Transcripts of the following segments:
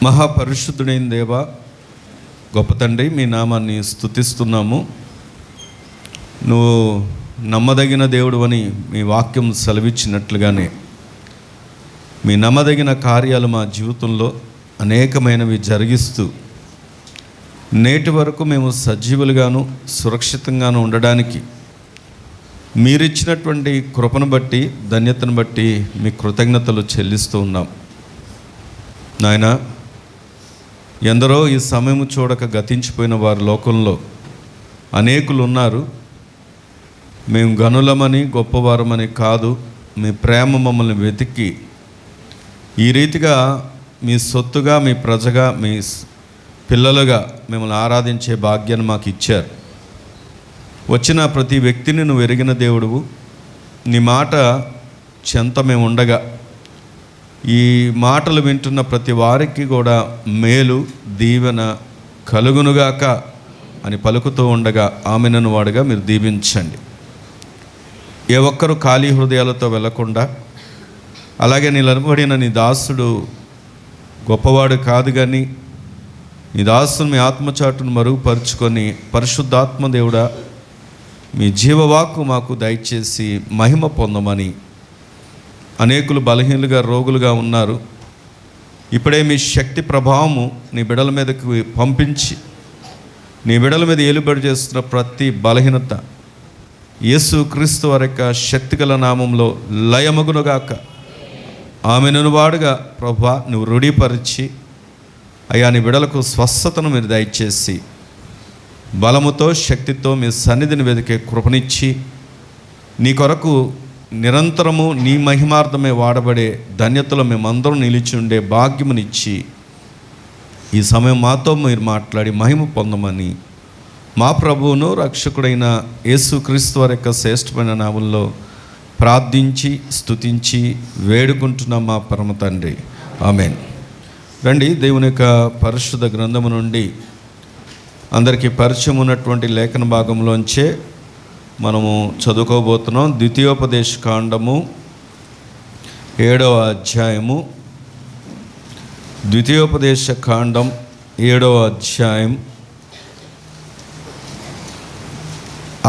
మహాపరిశుద్ధుడైన దేవా, గొప్ప తండ్రి, మీ నామాన్ని స్తుతిస్తున్నాము. నువ్వు నమ్మదగిన దేవుడు అని మీ వాక్యం సెలవిచ్చినట్లుగానే మీ నమ్మదగిన కార్యాలు మా జీవితంలో అనేకమైనవి జరిగిస్తూ నేటి వరకు మేము సజీవులుగాను సురక్షితంగాను ఉండడానికి మీరిచ్చినటువంటి కృపను బట్టి, ధన్యతను బట్టి మీ కృతజ్ఞతలు చెల్లిస్తూ ఉన్నాం. నాయన, ఎందరో ఈ సమయం చూడక గతించిపోయిన వారి లోకంలో అనేకులు ఉన్నారు. మేము గనులమని గొప్పవారమని కాదు, మీ ప్రేమ మమ్మల్ని వెతికి ఈ రీతిగా మీ సొత్తుగా, మీ ప్రజగా, మీ పిల్లలుగా మిమ్మల్ని ఆరాధించే భాగ్యాన్ని మాకు ఇచ్చారు. వచ్చిన ప్రతి వ్యక్తిని నువ్వు ఎరిగిన దేవుడువు. నీ మాట చెంత మేము ఉండగా ఈ మాటలు వింటున్న ప్రతి వారికి కూడా మేలు, దీవెన కలుగునుగాక అని పలుకుతూ ఉండగా ఆమెనను వాడుగా మీరు దీవించండి. ఏ ఒక్కరు ఖాళీ హృదయాలతో వెళ్లకుండా, అలాగే నిలబడిన నీ దాసుడు గొప్పవాడు కాదు కానీ నీ దాసుని మీ ఆత్మచాటును మరుగుపరుచుకొని, పరిశుద్ధాత్మ దేవుడా, మీ జీవవాక్కు మాకు దయచేసి మహిమ పొందమని. అనేకులు బలహీనులుగా, రోగులుగా ఉన్నారు. ఇప్పుడే మీ శక్తి ప్రభావము నీ బిడల మీదకి పంపించి నీ బిడల మీద ఏలుబడి చేస్తున్న ప్రతి బలహీనత యేసు క్రీస్తు వారి యొక్క శక్తిగల నామంలో లయమగునుగాక. ఆమెను వాడుగా ప్రభువా నువ్వు రూఢీపరిచి అయ్యా నీ బిడలకు స్వస్థతను మీరు దయచేసి బలముతో, శక్తితో మీ సన్నిధిని వెతికే కృపనిచ్చి నీ కొరకు నిరంతరము నీ మహిమార్థమే వాడబడే ధన్యతలో మేమందరం నిలిచి ఉండే భాగ్యమునిచ్చి ఈ సమయం మాతో మీరు మాట్లాడి మహిమ పొందమని మా ప్రభువును రక్షకుడైన యేసు క్రీస్తు వారి యొక్క శ్రేష్టమైన నామంలో ప్రార్థించి స్తుతించి వేడుకుంటున్నాం మా పరమ తండ్రి, ఆమేన్. రండి, దేవుని యొక్క పరిశుద్ధ గ్రంథము నుండి అందరికీ పరిచయం ఉన్నటువంటి లేఖన భాగంలోంచే మనము చదువుకోబోతున్నాం. ద్వితీయోపదేశ కాండము 7వ అధ్యాయము. ద్వితీయోపదేశ కాండం 7వ అధ్యాయం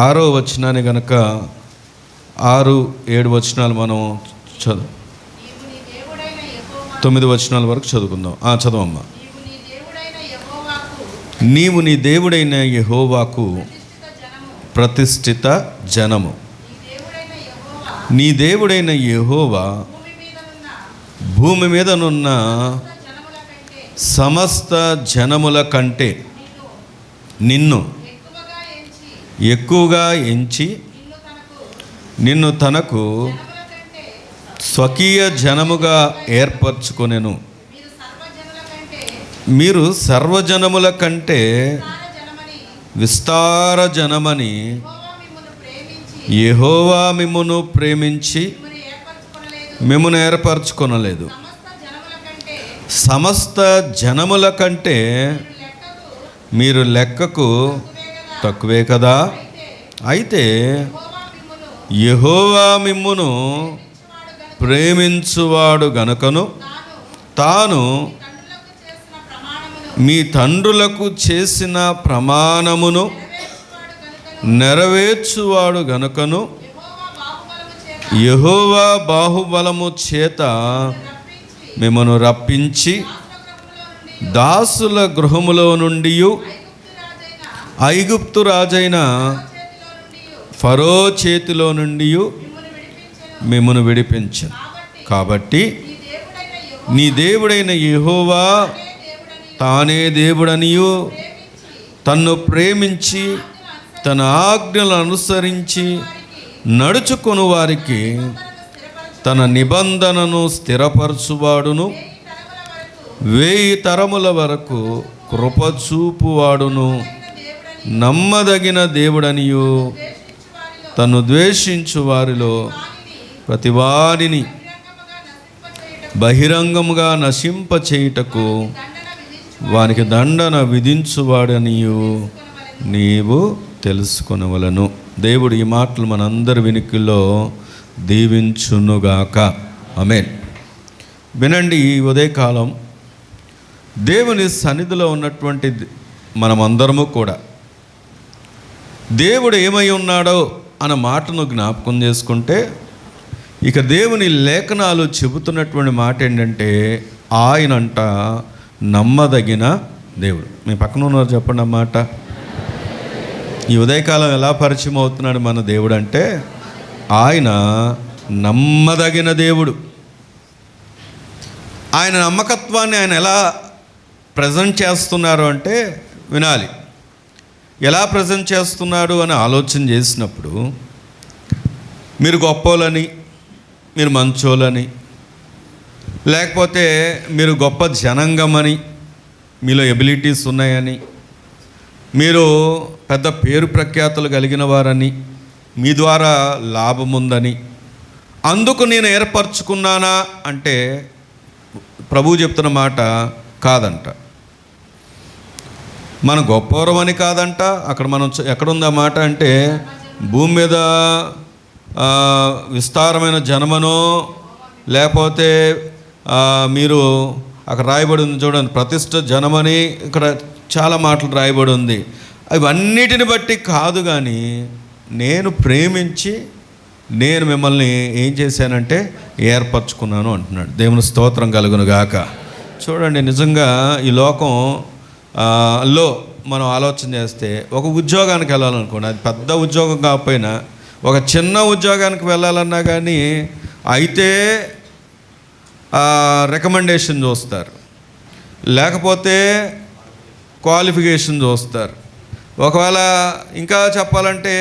6వ వచనాన్ని గనక 6-7 వచనాలు మనం 9 వచనాల వరకు చదువుకుందాం. చదవమ్మా. నీవు నీ దేవుడైన యెహోవాకు ప్రతిష్ఠిత జనము. నీ దేవుడైన యెహోవా భూమి మీదనున్న సమస్త జనముల కంటే నిన్ను ఎక్కువగా ఎంచి నిన్ను తనకు స్వకీయ జనముగా ఏర్పరచుకొనెను. మీరు సర్వజనముల కంటే విస్తార జనమని యెహోవా మిమ్మును ప్రేమించి మిమ్మును ఏర్పరచుకొనలేదు. సమస్త జనముల కంటే మీరు లెక్కకు తక్కువే కదా. అయితే యెహోవా మిమ్మును ప్రేమించువాడు గనుకను తాను మీ తండ్రులకు చేసిన ప్రమాణమును నెరవేర్చువాడు గనుకను యెహోవా బాహుబలము చేత మిమ్మను రప్పించి దాసుల గృహములో నుండి ఐగుప్తు రాజైన ఫరో చేతిలో నుండి మిమ్మను విడిపించను. కాబట్టి నీ దేవుడైన యెహోవా తానే దేవుడనియు, తన్ను ప్రేమించి తన ఆజ్ఞలను అనుసరించి నడుచుకొను వారికి తన నిబంధనను స్థిరపరచువాడును, 1000 తరముల వరకు కృపచూపువాడును, నమ్మదగిన దేవుడనియు, తను ద్వేషించు వారిలో ప్రతివారిని బహిరంగముగా నశింపచేయుటకు వానికి దండన విధించువాడనియు నీవు తెలుసుకొనవలను. దేవుడు ఈ మాటలు మనందరి వినికిలో దీవించునుగాక. ఆమేన్. వినండి, ఈ ఉదయకాలం దేవుని సన్నిధిలో ఉన్నటువంటి మనమందరము కూడా దేవుడు ఏమై ఉన్నాడో అన్న మాటను జ్ఞాపకం చేసుకుంటే, ఇక దేవుని లేఖనాలు చెబుతున్నటువంటి మాట ఏంటంటే, ఆయనంట నమ్మదగిన దేవుడు. మీ పక్కన ఉన్నారు చెప్పండి అన్నమాట. ఈ ఉదయకాలం ఎలా పరిచయం అవుతున్నాడు మన దేవుడు అంటే, ఆయన నమ్మదగిన దేవుడు. ఆయన నమ్మకత్వాన్ని ఆయన ఎలా ప్రజెంట్ చేస్తున్నారు అంటే వినాలి. ఎలా ప్రజెంట్ చేస్తున్నాడు అని ఆలోచన చేసినప్పుడు, మీరు గొప్పోలని, మీరు మంచోలని, లేకపోతే మీరు గొప్ప జనాంగమని, మీలో ఎబిలిటీస్ ఉన్నాయని, మీరు పెద్ద పేరు ప్రఖ్యాతులు కలిగిన వారని, మీ ద్వారా లాభం ఉందని, అందుకు నేను ఏర్పరచుకున్నానా అంటే ప్రభువు చెప్తున్న మాట కాదంట. మన గొప్పవరమని కాదంట. అక్కడ మనం ఎక్కడుందా మాట అంటే, భూమి మీద విస్తారమైన జనమనో, లేకపోతే మీరు అక్కడ రాయబడి ఉంది చూడండి, ప్రతిష్ట జనమని ఇక్కడ చాలా మాటలు రాయబడి ఉంది. అవన్నిటిని బట్టి కాదు, కానీ నేను ప్రేమించి నేను మిమ్మల్ని ఏం చేశానంటే ఏర్పరచుకున్నాను అంటున్నాడు. దేవుని స్తోత్రం కలుగును గాక. చూడండి, నిజంగా ఈ లోకం లో మనం ఆలోచన చేస్తే, ఒక ఉద్యోగానికి వెళ్ళాలనుకోండి, అది పెద్ద ఉద్యోగం కాకపోయినా ఒక చిన్న ఉద్యోగానికి వెళ్ళాలన్నా కానీ అయితే రికమెండేషన్ చూస్తారు, లేకపోతే క్వాలిఫికేషన్ చూస్తారు, ఒకవేళ ఇంకా చెప్పాలంటే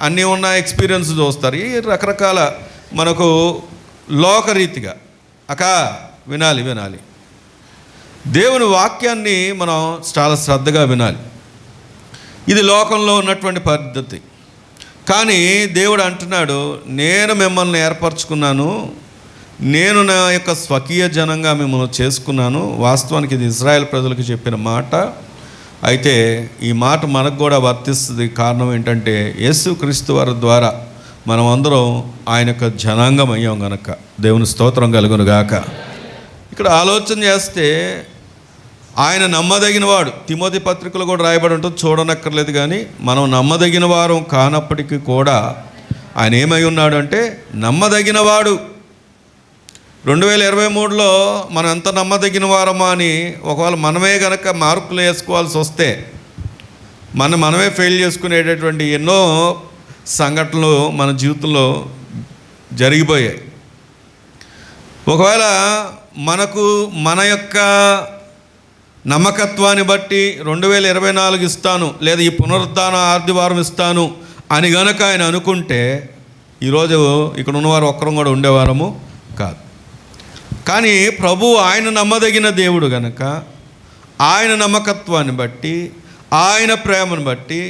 అన్నీ ఉన్న ఎక్స్పీరియన్స్ చూస్తారు. ఈ రకరకాల మనకు లోకరీతిగా వినాలి. దేవుని వాక్యాన్ని మనం చాలా శ్రద్ధగా వినాలి. ఇది లోకంలో ఉన్నటువంటి పద్ధతి. కానీ దేవుడు అంటున్నాడు, నేను మిమ్మల్ని ఏర్పరచుకున్నాను, నేను నా యొక్క స్వకీయ జనంగా మిమ్మల్ని చేసుకున్నాను. వాస్తవానికి ఇది ఇజ్రాయెల్ ప్రజలకు చెప్పిన మాట. అయితే ఈ మాట మనకు కూడా వర్తిస్తుంది. కారణం ఏంటంటే, యేసుక్రీస్తు వారి ద్వారా మనం అందరం ఆయన యొక్క జనాంగం అయ్యాం గనక. దేవుని స్తోత్రం కలుగును గాక. ఇక్కడ ఆలోచన చేస్తే ఆయన నమ్మదగిన వాడు. తిమోతి పత్రికలో కూడా రాయబడి ఉంటుంది, చూడనక్కర్లేదు. కానీ మనం నమ్మదగిన వారం కానప్పటికీ కూడా ఆయన ఏమై ఉన్నాడు అంటే నమ్మదగిన వాడు. 2023లో మనం ఎంత నమ్మదగిన వారమా అని ఒకవేళ మనమే గనక మార్కులు వేసుకోవాల్సి వస్తే మనమే ఫెయిల్ చేసుకునేటటువంటి ఎన్నో సంఘటనలు మన జీవితంలో జరిగిపోయాయి. ఒకవేళ మనకు మన యొక్క నమ్మకత్వాన్ని బట్టి 2024 ఇస్తాను, లేదా ఈ పునరుద్ధాన ఆదివారం ఇస్తాను అని గనక ఆయన అనుకుంటే ఈరోజు ఇక్కడ ఉన్నవారు ఒక్కరం కూడా ఉండేవారము కాదు. కానీ ప్రభు ఆయన నమ్మదగిన దేవుడు గనక ఆయన నమ్మకత్వాన్ని బట్టి, ఆయన ప్రేమను బట్టి,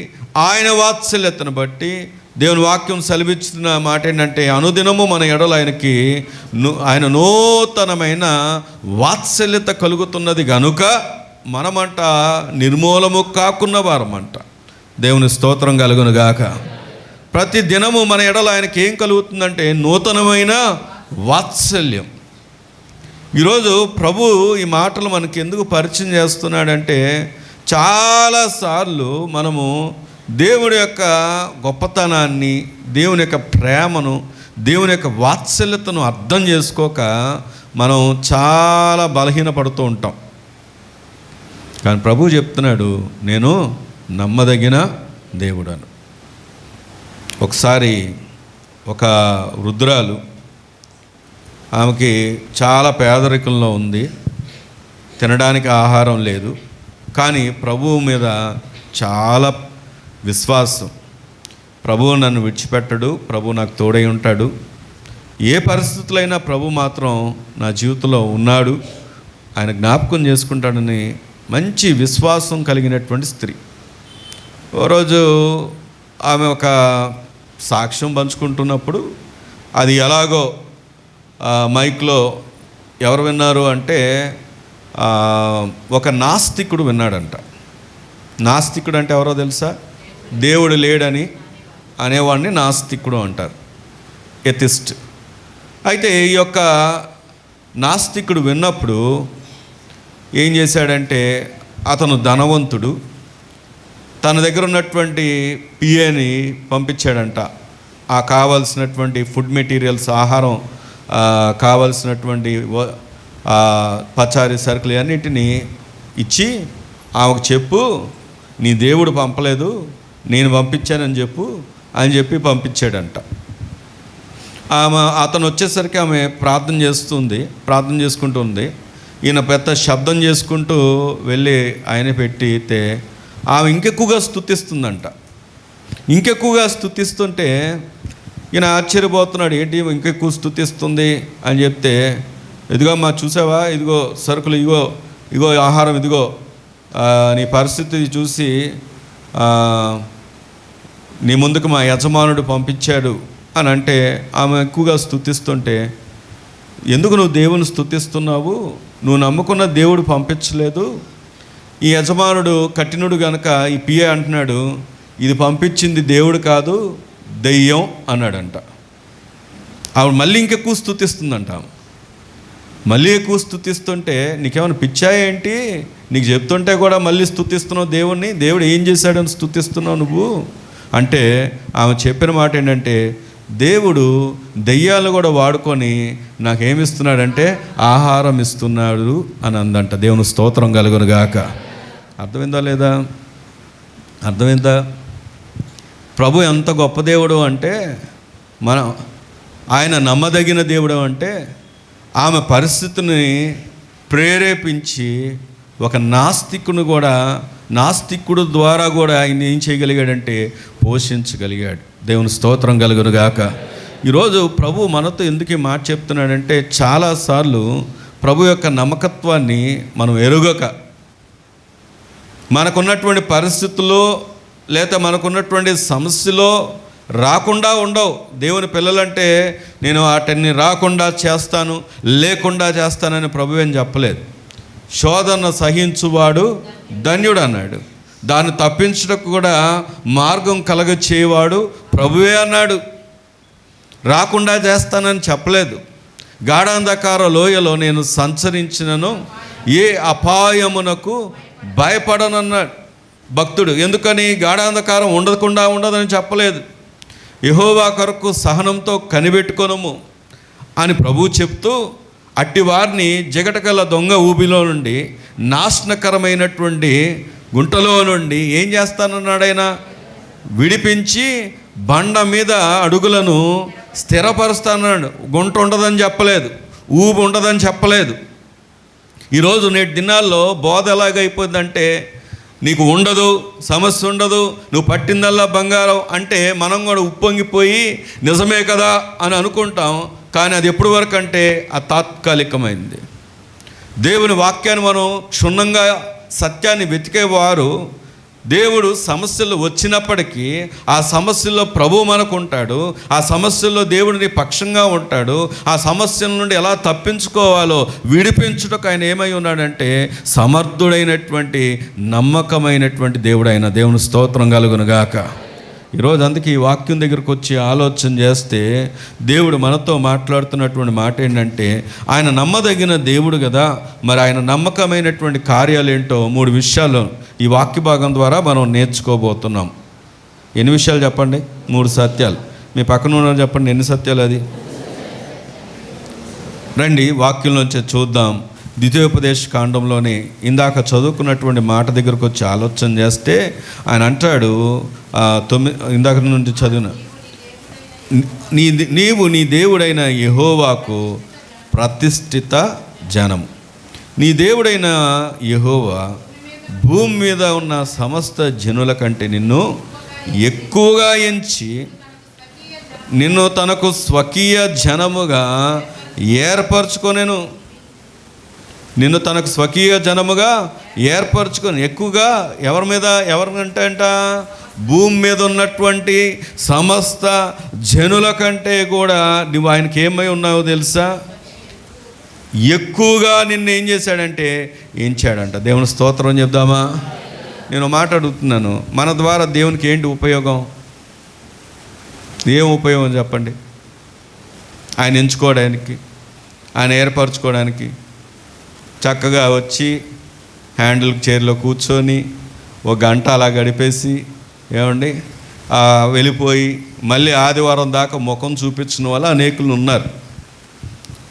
ఆయన వాత్సల్యతను బట్టి దేవుని వాక్యం సెలవిస్తున్న మాట ఏంటంటే, అనుదినము మన ఎడల ఆయన నూతనమైన వాత్సల్యత కలుగుతున్నది గనుక మనమంట నిర్మూలము కాకున్న వారమంట. దేవుని స్తోత్రం కలుగును గాక. ప్రతి దినము మన ఎడల ఆయనకి ఏం కలుగుతుందంటే నూతనమైన వాత్సల్యం. ఈరోజు ప్రభు ఈ మాటలు మనకి ఎందుకు పరిచయం చేస్తున్నాడంటే, చాలాసార్లు మనము దేవుడి యొక్క గొప్పతనాన్ని, దేవుని యొక్క ప్రేమను, దేవుని యొక్క వాత్సల్యతను అర్థం చేసుకోక మనం చాలా బలహీనపడుతూ ఉంటాం. కానీ ప్రభు చెప్తున్నాడు, నేను నమ్మదగిన దేవుడను. ఒకసారి ఒక వృద్ధురాలు, ఆమెకి చాలా పేదరికంలో ఉంది, తినడానికి ఆహారం లేదు. కానీ ప్రభువు మీద చాలా విశ్వాసం. ప్రభువు నన్ను విడిచిపెట్టడు, ప్రభు నాకు తోడై ఉంటాడు, ఏ పరిస్థితులైనా ప్రభు మాత్రం నా జీవితంలో ఉన్నాడు, ఆయన జ్ఞాపకం చేసుకుంటాడని మంచి విశ్వాసం కలిగినటువంటి స్త్రీ. ఓ రోజు ఆమె ఒక సాక్ష్యం పంచుకుంటున్నప్పుడు అది ఎలాగో మైక్లో ఎవరు విన్నారు అంటే ఒక నాస్తికుడు విన్నాడంట. నాస్తికుడు అంటే ఎవరో తెలుసా? దేవుడు లేడని అనేవాడిని నాస్తికుడు అంటారు, ఎథిస్ట్. అయితే ఈ యొక్క నాస్తికుడు విన్నప్పుడు ఏం చేశాడంటే, అతను ధనవంతుడు, తన దగ్గర ఉన్నటువంటి పిఏని పంపించాడంట. ఆ కావాల్సినటువంటి ఫుడ్ మెటీరియల్స్, ఆహారం కావాల్సినటువంటి పచారీ సరుకులు అన్నింటినీ ఇచ్చి ఆమెకు చెప్పు, నీ దేవుడు పంపలేదు, నేను పంపించానని చెప్పు అని చెప్పి పంపించాడంట. అతను వచ్చేసరికి ఆమె ప్రార్థన చేసుకుంటుంది. ఈయన పెద్ద శబ్దం చేసుకుంటూ వెళ్ళి ఆయన పెట్టితే ఆమె ఇంకెక్కువగా స్తుతిస్తుందంట. ఇంకెక్కువగా స్తుతిస్తుంటే ఈయన ఆశ్చర్యపోతున్నాడు, ఏంటి ఇంకెక్కువ స్తుతిస్తుంది అని చెప్తే, ఇదిగో అమ్మా చూసావా, ఇదిగో సరుకులు, ఇగో ఆహారం, ఇదిగో నీ పరిస్థితి చూసి నీ ముందుకు మా యజమానుడు పంపించాడు అని అంటే, ఆమె ఎక్కువగా స్తుతిస్తుంటే, ఎందుకు నువ్వు దేవుని స్తుతిస్తున్నావు? నువ్వు నమ్ముకున్న దేవుడు పంపించలేదు. ఈ యజమానుడు కఠినుడు గనక ఈ పిఏ అంటున్నాడు, ఇది పంపించింది దేవుడు కాదు, దెయ్యం అన్నాడంట. ఆవిడ మళ్ళీ ఇంకెక్కువ స్తుతిస్తుందంట. మళ్ళీ ఎక్కువ స్తుతిస్తుంటే, నీకేమైనా పిచ్చా ఏంటి? నీకు చెప్తుంటే కూడా మళ్ళీ స్తుతిస్తున్నావు దేవుణ్ణి. దేవుడు ఏం చేశాడని స్తుతిస్తున్నావు నువ్వు అంటే, ఆమె చెప్పిన మాట ఏంటంటే, దేవుడు దెయ్యాలు కూడా వాడుకొని నాకేమిస్తున్నాడంటే ఆహారం ఇస్తున్నాడు అని అందంట. దేవుని స్తోత్రం కలుగును గాక. అర్థమైందా లేదా? అర్థమైందా? ప్రభు ఎంత గొప్ప దేవుడు అంటే, ఆయన నమ్మదగిన దేవుడు అంటే, ఆమె పరిస్థితిని ప్రేరేపించి ఒక నాస్తికుడు ద్వారా కూడా ఆయన ఏం చేయగలిగాడంటే పోషించగలిగాడు. దేవుని స్తోత్రం కలుగును గాక. ఈరోజు ప్రభు మనతో ఎందుకు మాట చెప్తున్నాడంటే, చాలాసార్లు ప్రభు యొక్క నమ్మకత్వాన్ని మనం ఎరుగక, మనకున్నటువంటి పరిస్థితుల్లో లేదా మనకున్నటువంటి సమస్యలో రాకుండా ఉండవు. దేవుని పిల్లలంటే నేను వాటిని రాకుండా చేస్తాను, లేకుండా చేస్తానని ప్రభు ఏం చెప్పలేదు. శోధన సహించువాడు ధన్యుడు అన్నాడు. దాన్ని తప్పించడానికి కూడా మార్గం కలగచేవాడు ప్రభువే అన్నాడు. రాకుండా చేస్తానని చెప్పలేదు. గాఢాంధకార లోయలో నేను సంచరించినను ఏ అపాయమునకు భయపడనన్నాడు భక్తుడు. ఎందుకని? గాఢాంధకారం ఉండదని చెప్పలేదు. యెహోవా కొరకు సహనంతో కనిపెట్టుకొనుము అని ప్రభువు చెప్తూ, అట్టి వారిని జగటగల దొంగ ఊబిలో నుండి, నాశనకరమైనటువంటి గుంటలో నుండి ఏం చేస్తానన్నాడు ఆయన? విడిపించి బండ మీద అడుగులను స్థిరపరుస్తానన్నాడు. గుంట ఉండదని చెప్పలేదు, ఊబి ఉండదని చెప్పలేదు. ఈరోజు నేటి దినాల్లో బోధ ఎలాగైపోయిందంటే, నీకు ఉండదు, సమస్య ఉండదు, నువ్వు పట్టిందల్లా బంగారం అంటే మనం కూడా ఉప్పొంగిపోయి నిజమే కదా అని అనుకుంటాం. కానీ అది ఎప్పటి వరకు అంటే అది తాత్కాలికమైంది. దేవుని వాక్యాన్ని మనం క్షుణ్ణంగా సత్యాన్ని వెతికేవారు, దేవుడు సమస్యలు వచ్చినప్పటికీ ఆ సమస్యల్లో ప్రభువు మనకు ఉంటాడు. ఆ సమస్యల్లో దేవుడిని పక్షంగా ఉంటాడు. ఆ సమస్యల నుండి ఎలా తప్పించుకోవాలో విడిపించుటకు ఆయన ఏమై ఉన్నాడంటే సమర్థుడైనటువంటి నమ్మకమైనటువంటి దేవుడు ఆయన. దేవుని స్తోత్రం కలుగును గాక. ఈరోజు అందుకే ఈ వాక్యం దగ్గరకు వచ్చి ఆలోచన చేస్తే దేవుడు మనతో మాట్లాడుతున్నటువంటి మాట ఏంటంటే, ఆయన నమ్మదగిన దేవుడు కదా, మరి ఆయన నమ్మకమైనటువంటి కార్యాలు ఏంటో 3 విషయాలు ఈ వాక్య భాగం ద్వారా మనం నేర్చుకోబోతున్నాం. ఎన్ని విషయాలు చెప్పండి? 3 సత్యాలు. మీ పక్కన ఉన్న చెప్పండి, ఎన్ని సత్యాలు అది? రండి వాక్యంలోంచి చూద్దాం. ద్వితీయోపదేశ కాండంలోని ఇందాక చదువుకున్నటువంటి మాట దగ్గరకు వచ్చి ఆలోచన చేస్తే ఆయన అంటాడు, 9 ఇందాక నుండి చదివిన, నీవు నీ దేవుడైన యెహోవాకు ప్రతిష్ఠిత జనం. నీ దేవుడైన యెహోవా భూమి మీద ఉన్న సమస్త జనుల కంటే నిన్ను ఎక్కువగా ఎంచి నిన్ను తనకు స్వకీయ జనముగా ఏర్పరచుకొనెను. నిన్ను తనకు స్వకీయ జనముగా ఏర్పరచుకొని ఎక్కువగా ఎవరికంటే అంట భూమి మీద ఉన్నటువంటి సమస్త జనుల కంటే కూడా నువ్వు ఆయనకి ఏమై ఉన్నావో తెలుసా? ఎక్కువగా నిన్ను ఏం చేశాడంటే ఎంచాడంట. దేవుని స్తోత్రం చెప్దామా? నేను మాట అడుగుతున్నాను, మన ద్వారా దేవునికి ఏంటి ఉపయోగం? ఏం ఉపయోగం చెప్పండి? ఆయన ఎంచుకోవడానికి, ఆయన ఏర్పరచుకోవడానికి, చక్కగా వచ్చి హ్యాండిల్ చైర్లో కూర్చొని ఒక గంట అలా గడిపేసి ఏమండి వెళ్ళిపోయి మళ్ళీ ఆదివారం దాకా ముఖం చూపించిన వాళ్ళు అనేకులు ఉన్నారు.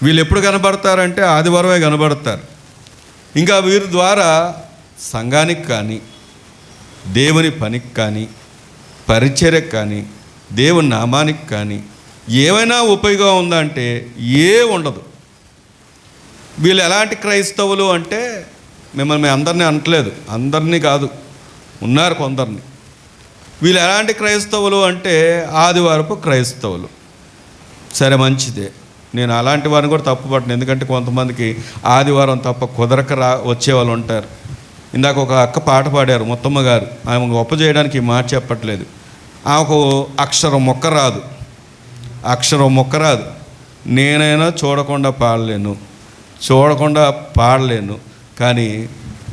వీళ్ళు ఎప్పుడు కనబడతారంటే ఆదివారమే కనబడతారు. ఇంకా వీరి ద్వారా సంఘానికి కానీ, దేవుని పనికి కానీ, పరిచర్యకు కానీ, దేవుని నామానికి కానీ ఏమైనా ఉపయోగం ఉందా అంటే ఉండదు. వీళ్ళు ఎలాంటి క్రైస్తవులు అంటే, మిమ్మల్ని అందరినీ అనట్లేదు, అందరినీ కాదు, ఉన్నారు కొందరిని. వీళ్ళు ఎలాంటి క్రైస్తవులు అంటే ఆదివారపు క్రైస్తవులు. సరే, మంచిదే, నేను అలాంటి వారిని కూడా తప్పుపట్టను. ఎందుకంటే కొంతమందికి ఆదివారం తప్ప కుదరక వచ్చేవాళ్ళు ఉంటారు. ఇందాక ఒక అక్క పాట పాడారు, ముత్తమ్మ గారు. ఆమె గొప్ప చేయడానికి ఈ మాట చెప్పట్లేదు. ఆమెకు అక్షరం మొక్క రాదు. నేనైనా చూడకుండా పాడలేను. కానీ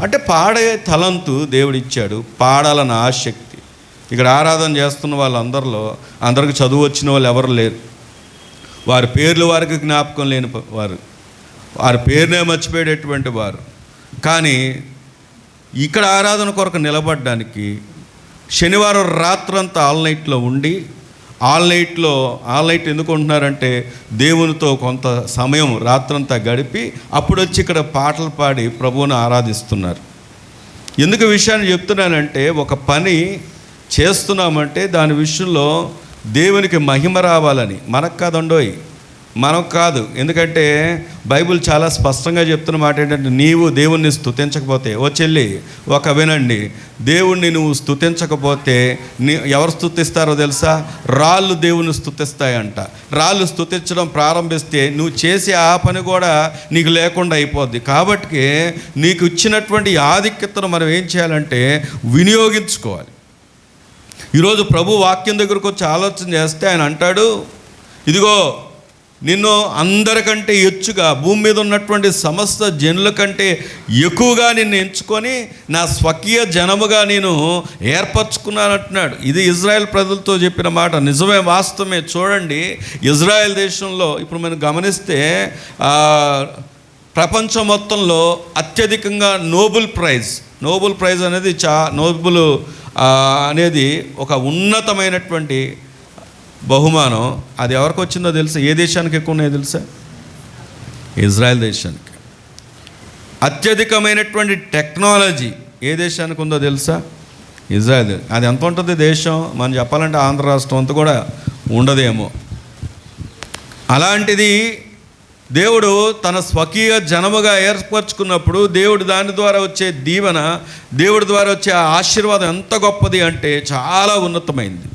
అంటే పాడే తలంతు దేవుడిచ్చాడు, పాడాలన్న ఆసక్తి. ఇక్కడ ఆరాధన చేస్తున్న వాళ్ళందరిలో అందరికి చదువు వచ్చిన వాళ్ళు ఎవరు లేరు. వారి పేర్లు వారికి జ్ఞాపకం లేని వారి పేరునే మర్చిపోయేటటువంటి వారు. కానీ ఇక్కడ ఆరాధన కొరకు నిలబడడానికి శనివారం రాత్రంతా ఆల్ నైట్లో ఉండి, ఆల్ నైట్ ఎందుకు ఉంటున్నారంటే దేవునితో కొంత సమయం రాత్రంతా గడిపి అప్పుడు వచ్చి ఇక్కడ పాటలు పాడి ప్రభువును ఆరాధిస్తున్నారు. ఎందుకు విషయాన్ని చెప్తున్నానంటే, ఒక పని చేస్తున్నామంటే దాని విషయంలో దేవునికి మహిమ రావాలని. మనకు కాదు. ఎందుకంటే బైబిల్ చాలా స్పష్టంగా చెప్తున్న మాట ఏంటంటే, నీవు దేవుణ్ణి స్తుతించకపోతే, వినండి, దేవుణ్ణి నువ్వు స్తుతించకపోతే ఎవరు స్తుతిస్తారో తెలుసా? రాళ్ళు దేవుని స్తుతిస్తాయంట. రాళ్ళు స్తుతించడం ప్రారంభిస్తే నువ్వు చేసే ఆ పని కూడా నీకు లేకుండా అయిపోద్ది. కాబట్టి నీకు ఇచ్చినటువంటి ఆధిక్యతను మనం ఏం చేయాలంటే వినియోగించుకోవాలి. ఈరోజు ప్రభు వాక్యం దగ్గరకు వచ్చి ఆలోచన చేస్తే ఆయన అంటాడు, ఇదిగో నిన్ను అందరికంటే హెచ్చుగా, భూమి మీద ఉన్నటువంటి సమస్త జనుల కంటే ఎక్కువగా నిన్ను ఎంచుకొని నా స్వకీయ జనముగా నేను ఏర్పరచుకున్నానంటున్నాడు. ఇది ఇజ్రాయెల్ ప్రజలతో చెప్పిన మాట. నిజమే, వాస్తవమే. చూడండి, ఇజ్రాయెల్ దేశంలో ఇప్పుడు మనం గమనిస్తే ప్రపంచం మొత్తంలో అత్యధికంగా నోబెల్ ప్రైజ్ అనేది అనేది ఒక ఉన్నతమైనటువంటి బహుమానం. అది ఎవరికి వచ్చిందో తెలుసా? ఏ దేశానికి ఎక్కువ ఉన్నాయో తెలుసా? ఇజ్రాయెల్ దేశానికి. అత్యధికమైనటువంటి టెక్నాలజీ ఏ దేశానికి ఉందో తెలుసా? ఇజ్రాయెల్. అది ఎంత ఉంటుంది దేశం? మనం చెప్పాలంటే ఆంధ్ర రాష్ట్రం అంతా కూడా ఉండదేమో. అలాంటిది దేవుడు తన స్వకీయ జనముగా ఏర్పరచుకున్నప్పుడు దేవుడు దాని ద్వారా వచ్చే దీవెన, దేవుడి ద్వారా వచ్చే ఆశీర్వాదం ఎంత గొప్పది అంటే చాలా ఉన్నతమైంది.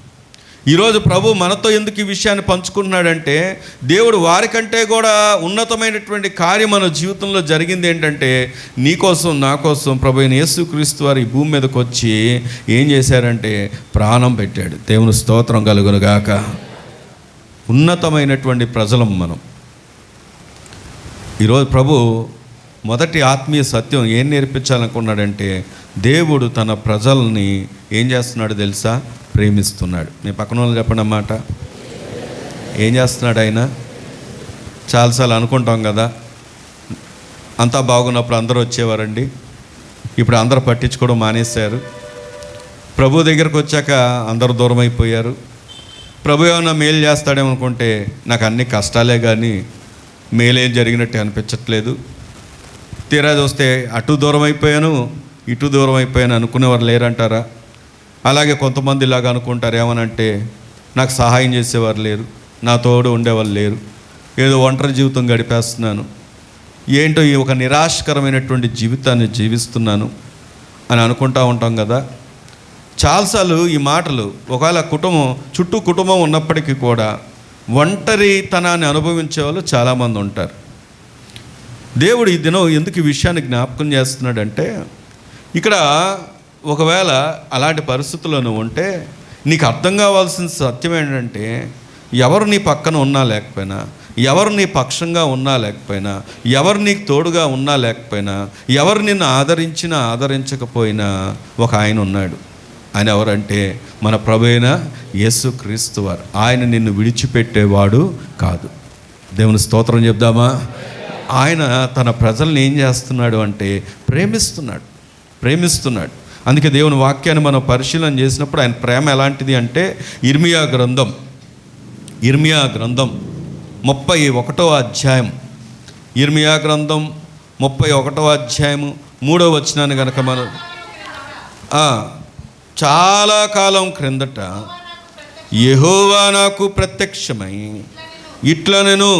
ఈరోజు ప్రభు మనతో ఎందుకు ఈ విషయాన్ని పంచుకుంటున్నాడంటే, దేవుడు వారికంటే కూడా ఉన్నతమైనటువంటి కార్యం మన జీవితంలో జరిగింది. ఏంటంటే నీకోసం, నా కోసం ప్రభు అయిన యేసుక్రీస్తు వారు ఈ భూమి మీదకి వచ్చి ఏం చేశారంటే ప్రాణం పెట్టాడు. దేవుని స్తోత్రం కలుగును గాక. ఉన్నతమైనటువంటి ప్రజలం మనం. ఈరోజు ప్రభు మొదటి ఆత్మీయ సత్యం ఏం నేర్పించాలనుకున్నాడంటే, దేవుడు తన ప్రజల్ని ఏం చేస్తున్నాడు తెలుసా? ప్రేమిస్తున్నాడు. మీ పక్కన వాళ్ళు చెప్పండి అన్నమాట. ఏం చేస్తున్నాడు ఆయన? చాలాసార్లు అనుకుంటాం కదా, అంతా బాగున్నప్పుడు అందరూ వచ్చేవారండి, ఇప్పుడు అందరూ పట్టించుకోవడం మానేశారు. ప్రభు దగ్గరకు వచ్చాక అందరూ దూరం అయిపోయారు. ప్రభు ఏమన్నా మేలు చేస్తాడేమనుకుంటే నాకు అన్ని కష్టాలే కానీ మేలేం జరిగినట్టు అనిపించట్లేదు. తీరా చూస్తే అటు దూరం అయిపోయాను, ఇటు దూరం అయిపోయాను అనుకునేవారు లేరంటారా? అలాగే కొంతమంది ఇలాగ అనుకుంటారు, ఏమనంటే నాకు సహాయం చేసేవారు లేరు, నా తోడు ఉండేవాళ్ళు లేరు, ఏదో ఒంటరి జీవితం గడిపేస్తున్నాను, ఏంటో ఈ ఒక నిరాశకరమైనటువంటి జీవితాన్ని జీవిస్తున్నాను అని అనుకుంటూ ఉంటాం కదా. చాలాసార్లు ఈ మాటలు, ఒకవేళ చుట్టూ కుటుంబం ఉన్నప్పటికీ కూడా ఒంటరితనాన్ని అనుభవించే వాళ్ళు చాలామంది ఉంటారు. దేవుడు ఈ దినం ఎందుకు ఈ విషయాన్ని జ్ఞాపకం చేస్తున్నాడంటే, ఇక్కడ ఒకవేళ అలాంటి పరిస్థితుల్లో ఉంటే నీకు అర్థం కావాల్సిన సత్యం ఏంటంటే, ఎవరు నీ పక్కన ఉన్నా లేకపోయినా, ఎవరు నీ పక్షంగా ఉన్నా లేకపోయినా, ఎవరు నీకు తోడుగా ఉన్నా లేకపోయినా, ఎవరు నిన్ను ఆదరించినా ఆదరించకపోయినా ఒక ఆయన ఉన్నాడు. ఆయన ఎవరంటే మన ప్రభువైన యేసుక్రీస్తు వారు. ఆయన నిన్ను విడిచిపెట్టేవాడు కాదు. దేవుని స్తోత్రం చెప్దామా? ఆయన తన ప్రజల్ని ఏం చేస్తున్నాడు అంటే ప్రేమిస్తున్నాడు. ప్రేమిస్తున్నాడు. అందుకే దేవుని వాక్యాన్ని మనం పరిశీలన చేసినప్పుడు ఆయన ప్రేమ ఎలాంటిది అంటే ఇర్మియా గ్రంథం 31వ అధ్యాయం, ఇర్మియా గ్రంథం 31వ అధ్యాయము 3వ వచనాన్ని కనుక మనం చాలా కాలం క్రిందట యెహోవా నాకు ప్రత్యక్షమై ఇట్లా నేను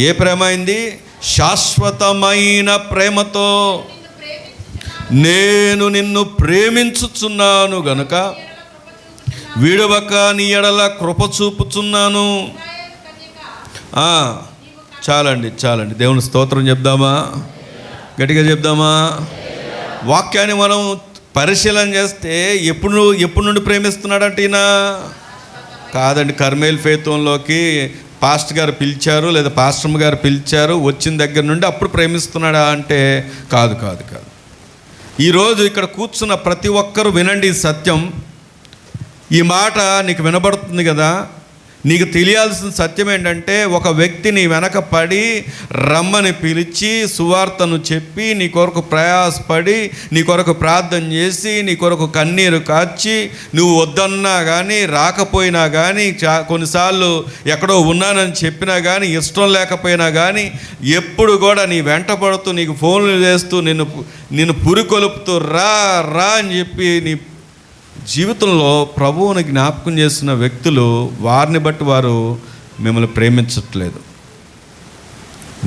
ఏ ప్రేమ అయింది? శాశ్వతమైన ప్రేమతో నేను నిన్ను ప్రేమించుచున్నాను గనుక విడవక నీ ఎడల కృప చూపుచున్నాను. చాలండి దేవుని స్తోత్రం చెప్దామా? గట్టిగా చెప్దామా? వాక్యాన్ని మనం పరిశీలన చేస్తే ఎప్పుడు నుండి ప్రేమిస్తున్నాడంటే ఈయన కాదండి. కర్మేల్ ఫేతంలోకి పాస్టర్ గారు పిలిచారు, లేదా పాస్టమ్ గారు పిలిచారు, వచ్చిన దగ్గర నుండి అప్పుడు ప్రేమిస్తున్నాడా అంటే కాదు. ఈరోజు ఇక్కడ కూర్చున్న ప్రతి ఒక్కరూ వినండి ఈ సత్యం. ఈ మాట నీకు వినబడుతుంది కదా, నీకు తెలియాల్సిన సత్యం ఏంటంటే ఒక వ్యక్తి నీ వెనక పడి రమ్మని పిలిచి సువార్తను చెప్పి నీ కొరకు ప్రయాసపడి నీ కొరకు ప్రార్థన చేసి నీ కొరకు కన్నీరు కార్చి నువ్వు వద్దన్నా కానీ రాకపోయినా కానీ కొన్నిసార్లు ఎక్కడో ఉన్నానని చెప్పినా కానీ ఇష్టం లేకపోయినా కానీ ఎప్పుడు కూడా నీ వెంట పడుతూ నీకు ఫోన్లు చేస్తూ నిన్ను పురికొలుపుతూ రా అని చెప్పి నీ జీవితంలో ప్రభువుని జ్ఞాపకం చేస్తున్న వ్యక్తులు, వారిని బట్టి వారు మిమ్మల్ని ప్రేమించట్లేదు.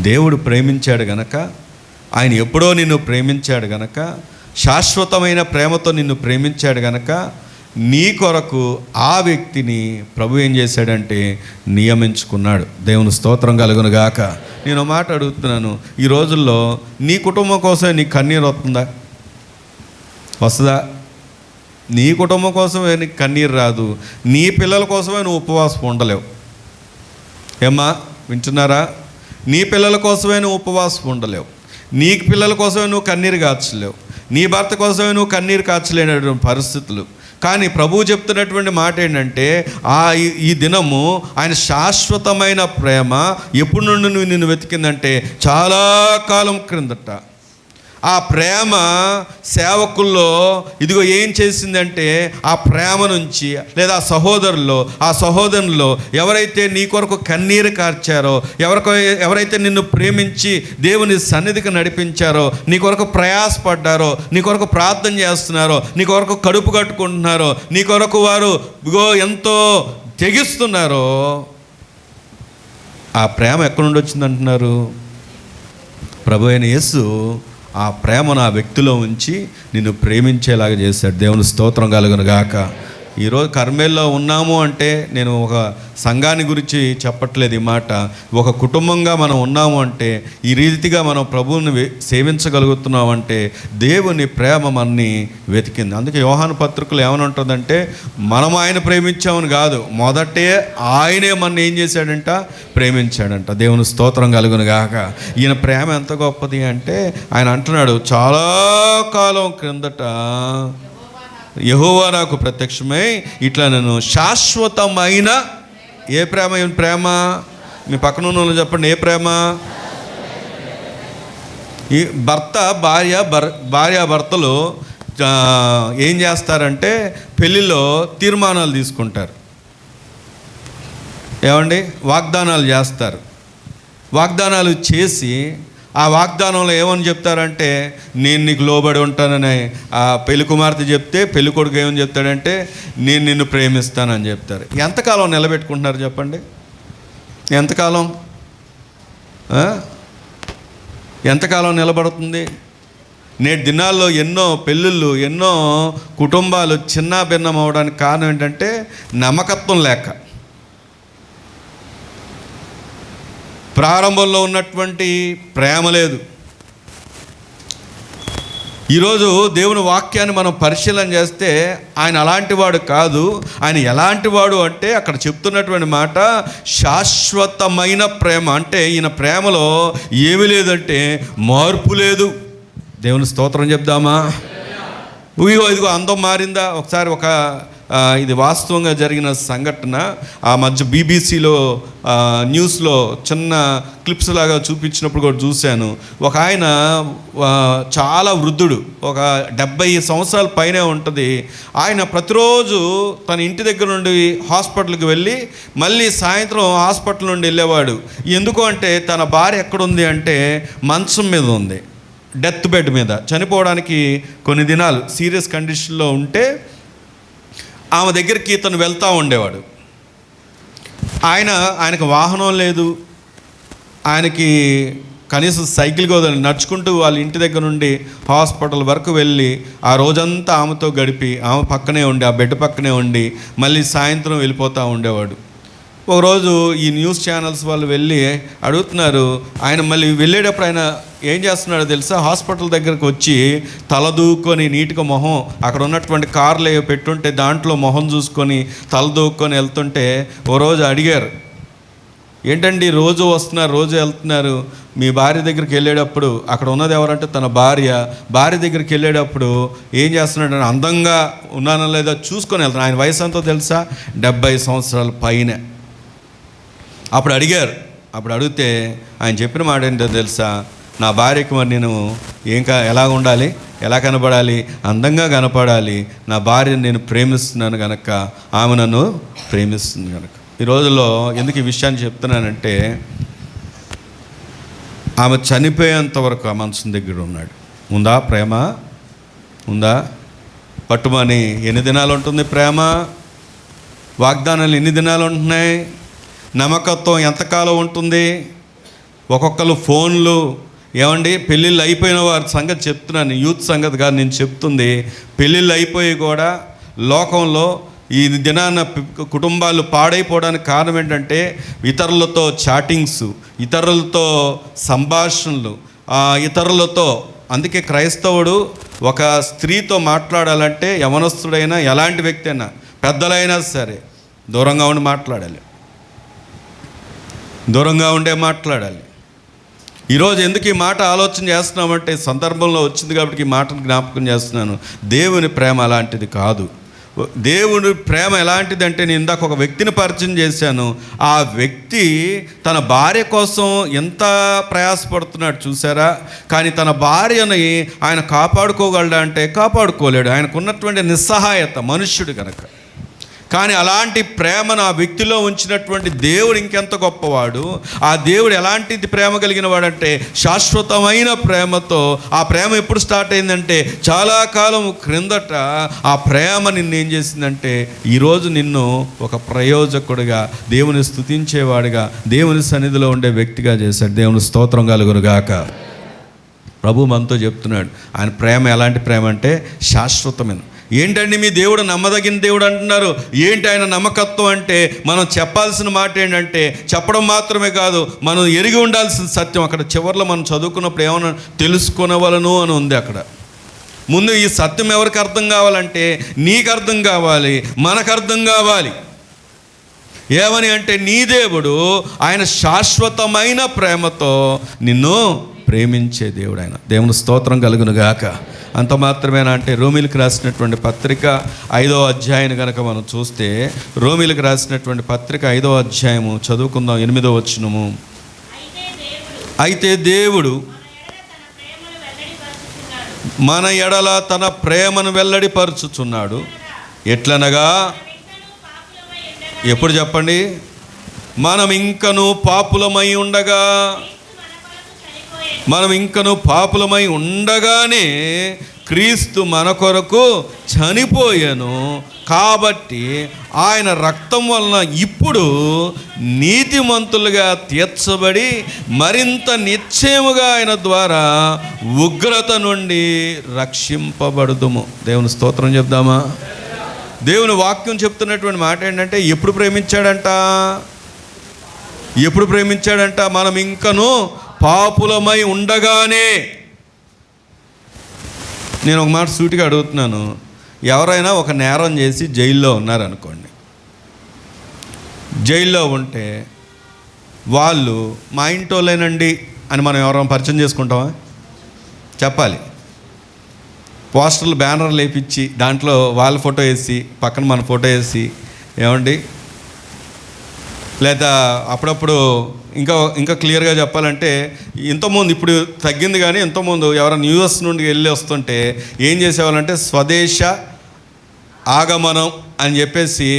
దేవుడు ప్రేమించాడు గనక, ఆయన ఎప్పుడో నిన్ను ప్రేమించాడు గనక, శాశ్వతమైన ప్రేమతో నిన్ను ప్రేమించాడు గనక నీ కొరకు ఆ వ్యక్తిని ప్రభు ఏం చేశాడంటే నియమించుకున్నాడు. దేవుని స్తోత్రం కలుగును గాక. నేను మాట అడుగుతున్నాను, ఈ రోజుల్లో నీ కుటుంబం కోసమే నీ కన్నీరు వస్తుందా? నీ కుటుంబం కోసమే నీకు కన్నీరు రాదు, నీ పిల్లల కోసమే నువ్వు ఉపవాసం ఉండలేవు. ఏమ్మా వింటున్నారా? నీ పిల్లల కోసమే నువ్వు ఉపవాసం ఉండలేవు, నీ పిల్లల కోసమే నువ్వు కన్నీరు కార్చలేవు, నీ భర్త కోసమే నువ్వు కన్నీరు కార్చలేనటువంటి పరిస్థితులు. కానీ ప్రభువు చెప్తున్నటువంటి మాట ఏంటంటే ఈ దినము ఆయన శాశ్వతమైన ప్రేమ ఎప్పుడు నుండి నువ్వు నిన్ను వెతికిందంటే చాలా కాలం క్రిందట. ఆ ప్రేమ సేవకుల్లో ఇదిగో ఏం చేసిందంటే ఆ ప్రేమ నుంచి లేదా ఆ సహోదరుల్లో ఎవరైతే నీ కొరకు కన్నీరు కార్చారో, ఎవరైతే నిన్ను ప్రేమించి దేవుని సన్నిధికి నడిపించారో, నీ కొరకు ప్రయాసపడ్డారో, నీ కొరకు ప్రార్థన చేస్తున్నారో, నీ కొరకు కడుపు కట్టుకుంటున్నారో, నీ కొరకు వారు ఇదిగో ఎంతో తెగిస్తున్నారో, ఆ ప్రేమ ఎక్కడి నుండి వచ్చిందంటున్నారు? ప్రభు అయిన యేసు ఆ ప్రేమను ఆ వ్యక్తిలో ఉంచి నిన్ను ప్రేమించేలాగా చేశాడు. దేవుని స్తోత్రం కలుగును గాక. ఈరోజు కర్మేల్లో ఉన్నాము అంటే నేను ఒక సంఘాన్ని గురించి చెప్పట్లేదు ఈ మాట. ఒక కుటుంబంగా మనం ఉన్నాము అంటే, ఈ రీతిగా మనం ప్రభువుని సేవించగలుగుతున్నామంటే దేవుని ప్రేమ మనని వెతికింది. అందుకే యోహాను పత్రికలు ఏమని ఉంటుందంటే, మనం ఆయన ప్రేమించామని కాదు, మొదటే ఆయనే మన ఏం చేశాడంట? ప్రేమించాడంట. దేవుని స్తోత్రం కలుగును గాక. ఈయన ప్రేమ ఎంత గొప్పది అంటే ఆయన అంటున్నాడు, చాలా కాలం క్రిందట యెహోవా నాకు ప్రత్యక్షమై ఇట్లా నేను శాశ్వతమైన ఏ ప్రేమ? మీ పక్కన ఉన్న వాళ్ళు చెప్పండి, ఏ ప్రేమ? ఈ భార్యాభర్తలు ఏం చేస్తారంటే పెళ్ళిలో తీర్మానాలు తీసుకుంటారు. ఏమండి? వాగ్దానాలు చేస్తారు. వాగ్దానాలు చేసి ఆ వాగ్దానంలో ఏమని చెప్తారంటే, నేను నీకు లోబడి ఉంటానని ఆ పెళ్లి కుమార్తె చెప్తే పెళ్లి కొడుకు ఏమని చెప్తాడంటే, నేను నిన్ను ప్రేమిస్తానని చెప్తారు. ఎంతకాలం నిలబెట్టుకుంటున్నారు చెప్పండి? ఎంతకాలం నిలబడుతుంది? నేటి దినాల్లో ఎన్నో పెళ్ళిళ్ళు, ఎన్నో కుటుంబాలు చిన్న భిన్నం అవడానికి కారణం ఏంటంటే నమ్మకత్వం లేక. ప్రారంభంలో ఉన్నటువంటి ప్రేమ లేదు. ఈరోజు దేవుని వాక్యాన్ని మనం పరిశీలన చేస్తే ఆయన అలాంటి వాడు కాదు. ఆయన ఎలాంటి వాడు అంటే అక్కడ చెప్తున్నటువంటి మాట శాశ్వతమైన ప్రేమ. అంటే ఈయన ప్రేమలో ఏమీ లేదంటే మార్పు లేదు. దేవుని స్తోత్రం చెప్దామా? ఇదిగో అందం మారిందా? ఒకసారి ఒక ఇది వాస్తవంగా జరిగిన సంఘటన. ఆ మధ్య బీబీసీలో న్యూస్లో చిన్న క్లిప్స్ లాగా చూపించినప్పుడు కూడా చూశాను. ఒక ఆయన చాలా వృద్ధుడు, ఒక 70 సంవత్సరాల పైనే ఉంటుంది. ఆయన ప్రతిరోజు తన ఇంటి దగ్గర నుండి హాస్పిటల్కి వెళ్ళి మళ్ళీ సాయంత్రం హాస్పిటల్ నుండి వెళ్ళేవాడు. ఎందుకు అంటే తన భార్య ఎక్కడుంది అంటే మంచం మీద ఉంది, డెత్ బెడ్ మీద, చనిపోవడానికి కొన్ని దినాలు సీరియస్ కండిషన్లో ఉంటే ఆమె దగ్గరికి ఇతను వెళ్తూ ఉండేవాడు. ఆయనకు వాహనం లేదు, ఆయనకి కనీసం సైకిల్ కూడా నడుచుకుంటూ వాళ్ళ ఇంటి దగ్గర నుండి హాస్పిటల్ వరకు వెళ్ళి ఆ రోజంతా ఆమెతో గడిపి ఆమె పక్కనే ఉండి, ఆ బెడ్ పక్కనే ఉండి మళ్ళీ సాయంత్రం వెళ్ళిపోతూ ఉండేవాడు. ఒకరోజు ఈ న్యూస్ ఛానల్స్ వాళ్ళు వెళ్ళి అడుగుతున్నారు, ఆయన మళ్ళీ వెళ్ళేటప్పుడు ఆయన ఏం చేస్తున్నాడో తెలుసా, హాస్పిటల్ దగ్గరకు వచ్చి తలదూక్కొని నీట్గా మొహం అక్కడ ఉన్నటువంటి కార్లు ఏవో పెట్టుంటే దాంట్లో మొహం చూసుకొని తలదూక్కొని వెళ్తుంటే ఓ రోజు అడిగారు, ఏంటండి రోజు వస్తున్నారు, రోజు వెళ్తున్నారు, మీ భార్య దగ్గరికి వెళ్ళేటప్పుడు అక్కడ ఉన్నది ఎవరంటే తన భార్య దగ్గరికి వెళ్ళేటప్పుడు ఏం చేస్తున్నాడు, అందంగా ఉన్నానో లేదో చూసుకొని వెళ్తున్నాను. ఆయన వయసు ఎంతో తెలుసా, 70 సంవత్సరాల పైన. అప్పుడు అడిగితే ఆయన చెప్పిన మాట ఏంటో తెలుసా, నా భార్యకి మరి నేను ఎలా ఉండాలి, ఎలా కనపడాలి, అందంగా కనపడాలి, నా భార్యను నేను ప్రేమిస్తున్నాను కనుక ఆమె నన్ను ప్రేమిస్తుంది కనుక. ఈ రోజుల్లో ఎందుకు ఈ విషయాన్ని చెప్తున్నానంటే, ఆమె చనిపోయేంత వరకు ఆ మనసు దగ్గర ఉన్నాడు. ఉందా ప్రేమ? ఉందా? పట్టుమని ఎన్ని దినాలు ఉంటుంది ప్రేమ? వాగ్దానాలు ఎన్ని దినాలు ఉంటున్నాయి? నమ్మకత్వం ఎంతకాలం ఉంటుంది? ఒక్కొక్కరు ఫోన్లు, ఏమండి పెళ్ళిళ్ళు అయిపోయిన వారి సంగతి చెప్తున్నాను, యూత్ సంగతి కాదు నేను చెప్తుంది. పెళ్ళిళ్ళు అయిపోయి కూడా లోకంలో ఈ దినాన కుటుంబాలు పాడైపోవడానికి కారణం ఏంటంటే ఇతరులతో చాటింగ్స్, ఇతరులతో సంభాషణలు, ఇతరులతో. అందుకే క్రైస్తవుడు ఒక స్త్రీతో మాట్లాడాలంటే యవనస్తుడైనా ఎలాంటి వ్యక్తి అయినా పెద్దలైనా సరే దూరంగా ఉండి మాట్లాడాలి, దూరంగా ఉండే మాట్లాడాలి. ఈరోజు ఎందుకు ఈ మాట ఆలోచన చేస్తున్నామంటే సందర్భంలో వచ్చింది కాబట్టి ఈ మాటను జ్ఞాపకం చేస్తున్నాను. దేవుని ప్రేమ అలాంటిది కాదు. దేవుని ప్రేమ ఎలాంటిది అంటే, నేను ఇందాక ఒక వ్యక్తిని పరిచయం చేశాను. ఆ వ్యక్తి తన భార్య కోసం ఎంత ప్రయాసపడుతున్నాడు చూసారా, కానీ తన భార్యని ఆయన కాపాడుకోగలడా అంటే కాపాడుకోలేడు. ఆయనకు ఉన్నటువంటి నిస్సహాయత మనుష్యుడు కనుక. కానీ అలాంటి ప్రేమను ఆ వ్యక్తిలో ఉంచినటువంటి దేవుడు ఇంకెంత గొప్పవాడు. ఆ దేవుడు ఎలాంటిది ప్రేమ కలిగిన వాడంటే శాశ్వతమైన ప్రేమతో. ఆ ప్రేమ ఎప్పుడు స్టార్ట్ అయిందంటే చాలా కాలం క్రిందట ఆ ప్రేమ నిన్ను ఏం చేసిందంటే ఈరోజు నిన్ను ఒక ప్రయోజకుడిగా, దేవుని స్తుతించేవాడిగా, దేవుని సన్నిధిలో ఉండే వ్యక్తిగా చేశాడు. దేవుని స్తోత్రం కలుగునుగాక. ప్రభు మనతో చెప్తున్నాడు, ఆయన ప్రేమ ఎలాంటి ప్రేమ అంటే శాశ్వతమైన. ఏంటండి మీ దేవుడు నమ్మదగిన దేవుడు అంటున్నారు, ఏంటి ఆయన నమ్మకత్వం అంటే మనం చెప్పాల్సిన మాట ఏంటంటే, చెప్పడం మాత్రమే కాదు, మనం ఎరిగి ఉండాల్సిన సత్యం. అక్కడ చివరిలో మనం చదువుకున్నప్పుడు ఏమైనా తెలుసుకొనవలను అని ఉంది. అక్కడ ముందు ఈ సత్యం ఎవరికి అర్థం కావాలంటే నీకు అర్థం కావాలి, మనకు అర్థం కావాలి. ఏమని అంటే నీ దేవుడు ఆయన శాశ్వతమైన ప్రేమతో నిన్ను ప్రేమించే దేవుడు ఆయన. దేవుని స్తోత్రం కలుగునుగాక. అంత మాత్రమేనా అంటే రోమీలకు రాసినటువంటి పత్రిక 5వ అధ్యాయం కనుక మనం చూస్తే, రోమీలకు రాసినటువంటి పత్రిక 5వ అధ్యాయము చదువుకుందాం, 8వ వచనము. అయితే దేవుడు మన ఎడల తన ప్రేమను వెల్లడిపరుచుచున్నాడు. ఎట్లనగా, ఎప్పుడు చెప్పండి, మనం ఇంకను పాపులమై ఉండగానే క్రీస్తు మన కొరకు చనిపోయాను. కాబట్టి ఆయన రక్తం వలన ఇప్పుడు నీతిమంతులుగా తీర్చబడి మరింత నిశ్చయముగా ఆయన ద్వారా ఉగ్రత నుండి రక్షింపబడుదుము. దేవుని స్తోత్రం చెప్దామా? దేవుని వాక్యం చెప్తున్నటువంటి మాట ఏంటంటే, ఎప్పుడు ప్రేమించాడంట? మనం ఇంకను పాపులమై ఉండగానే. నేను ఒక మాట సూటిగా అడుగుతున్నాను, ఎవరైనా ఒక నేరం చేసి జైల్లో ఉన్నారనుకోండి, జైల్లో ఉంటే వాళ్ళు మా ఇంటోళ్ళేనండి అని మనం ఎవరైనా పరిచయం చేసుకుంటామా? చెప్పాలి. పోస్టర్లు బ్యానర్లు వేయించి దాంట్లో వాళ్ళ ఫోటో వేసి పక్కన మన ఫోటో వేసి ఏమండి, లేదా అప్పుడప్పుడు ఇంకా క్లియర్గా చెప్పాలంటే ఇంతకుముందు ఇప్పుడు తగ్గింది, కానీ ఇంతకుముందు ఎవరైనా యూఎస్ నుండి వెళ్ళి వస్తుంటే ఏం చేసేవాళ్ళంటే స్వదేశ ఆగమనం అని చెప్పేసి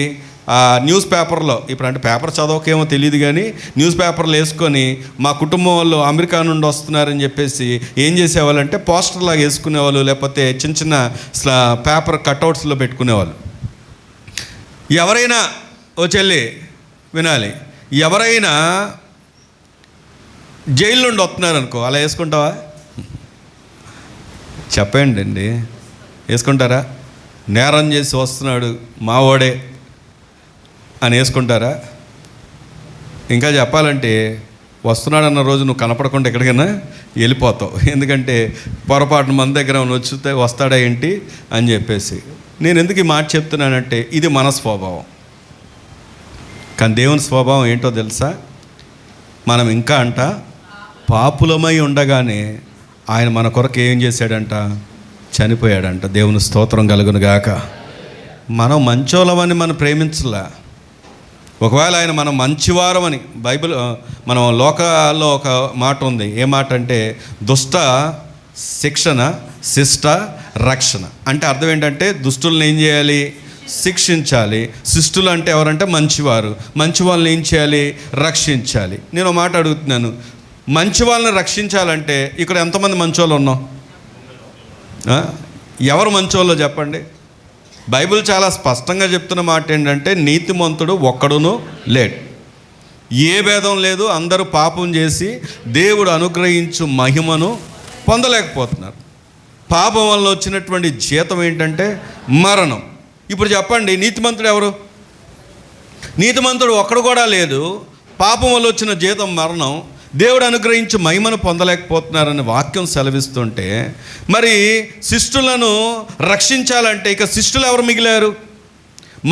న్యూస్ పేపర్లో, ఇప్పుడు అంటే పేపర్ చదవకేమో తెలియదు కానీ న్యూస్ పేపర్లు వేసుకొని మా కుటుంబం వాళ్ళు అమెరికా నుండి వస్తున్నారని చెప్పేసి ఏం చేసేవాళ్ళంటే పోస్టర్ లాగా వేసుకునేవాళ్ళు, లేకపోతే చిన్న చిన్న పేపర్ కట్అవుట్స్లో పెట్టుకునేవాళ్ళు. ఎవరైనా ఓ చెల్లి వినాలి, ఎవరైనా జైలు నుండి వస్తున్నారనుకో, అలా వేసుకుంటావా? చెప్పండి అండి, వేసుకుంటారా? నేరం చేసి వస్తున్నాడు మావోడే అని వేసుకుంటారా? ఇంకా చెప్పాలంటే వస్తున్నాడన్న రోజు నువ్వు కనపడకుండా ఎక్కడికైనా వెళ్ళిపోతావు. ఎందుకంటే పొరపాటున మన దగ్గర వచ్చితే వస్తాడా ఏంటి అని చెప్పేసి. నేను ఎందుకు ఈ మాట చెప్తున్నానంటే ఇది మన స్వభావం. కానీ దేవుని స్వభావం ఏంటో తెలుసా? మనం ఇంకా పాపులమై ఉండగానే ఆయన మన కొరకు ఏం చేశాడంట? చనిపోయాడంట. దేవుని స్తోత్రం కలుగును గాక. మనం మంచోళ్ళమని మనం ప్రేమించలా. ఒకవేళ ఆయన మనం మంచివారమని, బైబిల్ మనం లోకాల్లో ఒక మాట ఉంది. ఏ మాట అంటే దుష్ట శిక్షణ శిష్ట రక్షణ. అంటే అర్థం ఏంటంటే దుష్టులను ఏం చేయాలి? శిక్షించాలి. శిష్టులు అంటే ఎవరంటే మంచివారు. మంచి వాళ్ళని ఏం చేయాలి? రక్షించాలి. నేను మాట అడుగుతున్నాను, మంచి వాళ్ళని రక్షించాలంటే ఇక్కడ ఎంతమంది మంచోళ్ళు ఉన్నాం? ఎవరు మంచోళ్ళో చెప్పండి. బైబిల్ చాలా స్పష్టంగా చెప్తున్న మాట ఏంటంటే నీతిమంతుడు ఒక్కడును లేడు. ఏ భేదం లేదు. అందరూ పాపం చేసి దేవుడు అనుగ్రహించు మహిమను పొందలేకపోతున్నారు. పాపం వల్ల వచ్చినటువంటి జీతం ఏంటంటే మరణం. ఇప్పుడు చెప్పండి, నీతిమంతుడు ఎవరు? నీతిమంతుడు ఒక్కడు కూడా లేదు. పాపం వల్ల వచ్చిన జీతం మరణం. దేవుడు అనుగ్రహించి మహిమను పొందలేకపోతున్నారని వాక్యం సెలవిస్తుంటే, మరి శిష్టులను రక్షించాలంటే ఇక శిష్టులు ఎవరు మిగిలారు?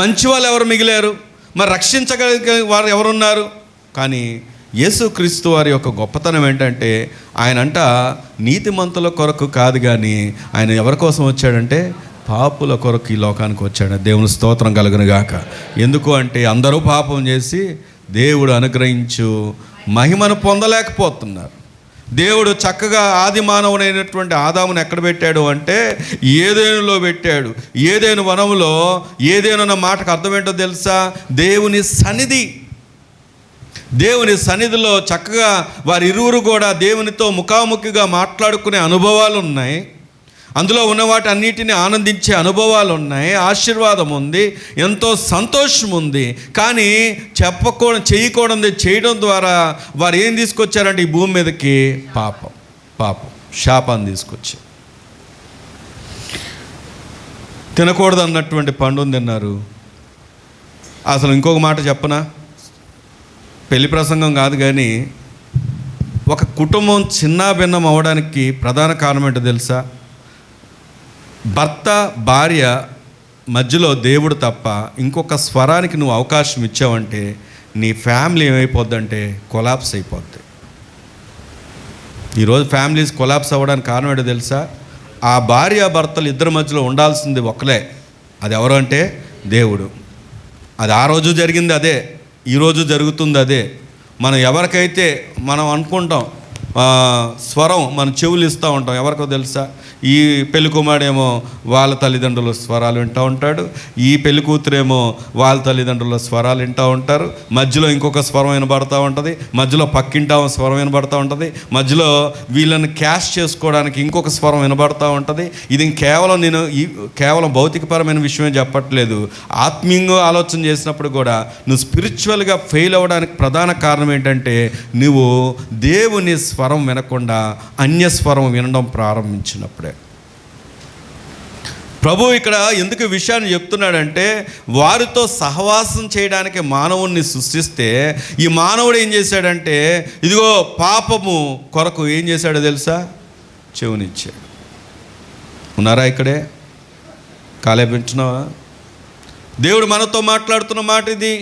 మంచి వాళ్ళు ఎవరు మిగిలారు? మరి రక్షించగలిగే వారు ఎవరున్నారు? కానీ యేసుక్రీస్తు వారి యొక్క గొప్పతనం ఏంటంటే ఆయనంట నీతిమంతుల కొరకు కాదు, కానీ ఆయన ఎవరి కోసం వచ్చాడంటే పాపుల కొరకు ఈ లోకానికి వచ్చాడు. దేవుని స్తోత్రం కలుగును గాక. ఎందుకు అంటే అందరూ పాపం చేసి దేవుడు అనుగ్రహించు మహిమను పొందలేకపోతున్నారు. దేవుడు చక్కగా ఆది మానవునైనటువంటి ఆదామును ఎక్కడ పెట్టాడు అంటే ఏదేనులో పెట్టాడు. ఏదేను వనములో, ఏదేను అన్న మాటకు అర్థం ఏంటో తెలుసా? దేవుని సన్నిధి. దేవుని సన్నిధిలో చక్కగా వారి ఇరువురు కూడా దేవునితో ముఖాముఖిగా మాట్లాడుకునే అనుభవాలు ఉన్నాయి. అందులో ఉన్న వాటి అన్నిటిని ఆనందించే అనుభవాలు ఉన్నాయి. ఆశీర్వాదం ఉంది, ఎంతో సంతోషం ఉంది. కానీ చేయకూడదు చేయడం ద్వారా వారు ఏం తీసుకొచ్చారంటే ఈ భూమి మీదకి పాపం శాపాన్ని తీసుకొచ్చారు. తినకూడదు అన్నటువంటి పండును తిన్నారు. అసలు ఇంకొక మాట చెప్పనా? పెళ్లి ప్రసంగం కాదు, కానీ ఒక కుటుంబం చిన్నాభిన్నం అవడానికి ప్రధాన కారణం ఏంటో తెలుసా? భర్త భార్య మధ్యలో దేవుడు తప్ప ఇంకొక స్వరానికి నువ్వు అవకాశం ఇచ్చావంటే నీ ఫ్యామిలీ ఏమైపోద్దంటే కొలాప్స్ అయిపోద్ది. ఈరోజు ఫ్యామిలీస్ కొలాప్స్ అవ్వడానికి కారణం ఏంటో తెలుసా? ఆ భార్య భర్తలు ఇద్దరి మధ్యలో ఉండాల్సింది ఒక్కలే. అది ఎవరు అంటే దేవుడు. అది ఆ రోజు జరిగింది అదే, ఈరోజు జరుగుతుంది అదే. మనం ఎవరికైతే మనం అనుకుంటాం స్వరం మన చెవులు ఇస్తూ ఉంటాం, ఎవరికో తెలుసా? ఈ పెళ్లి కుమారుడేమో వాళ్ళ తల్లిదండ్రుల స్వరాలు వింటూ ఉంటాడు, ఈ పెళ్లి కూతురేమో వాళ్ళ తల్లిదండ్రుల స్వరాలు వింటూ ఉంటారు. మధ్యలో ఇంకొక స్వరం వినబడుతూ ఉంటుంది, మధ్యలో పక్కింటా స్వరం వినబడుతూ ఉంటుంది, మధ్యలో వీళ్ళని క్యాష్ చేసుకోవడానికి ఇంకొక స్వరం వినబడుతూ ఉంటుంది. ఇది నేను కేవలం భౌతికపరమైన విషయమే చెప్పట్లేదు. ఆత్మీయంగా ఆలోచన చేసినప్పుడు కూడా నువ్వు స్పిరిచువల్గా ఫెయిల్ అవ్వడానికి ప్రధాన కారణం ఏంటంటే నువ్వు దేవుని స్వరం వినకుండా అన్య స్వరం వినడం ప్రారంభించినప్పుడే. ప్రభు ఇక్కడ ఎందుకు విషయాన్ని చెప్తున్నాడంటే వారితో సహవాసం చేయడానికి మానవుణ్ణి సృష్టిస్తే ఈ మానవుడు ఏం చేశాడంటే ఇదిగో పాపము కొరకు ఏం చేశాడో తెలుసా? చెవునిచ్చాడు. ఉన్నారా ఇక్కడే? కాలే పెంచున్నావా? దేవుడు మనతో మాట్లాడుతున్న మాట ఇది.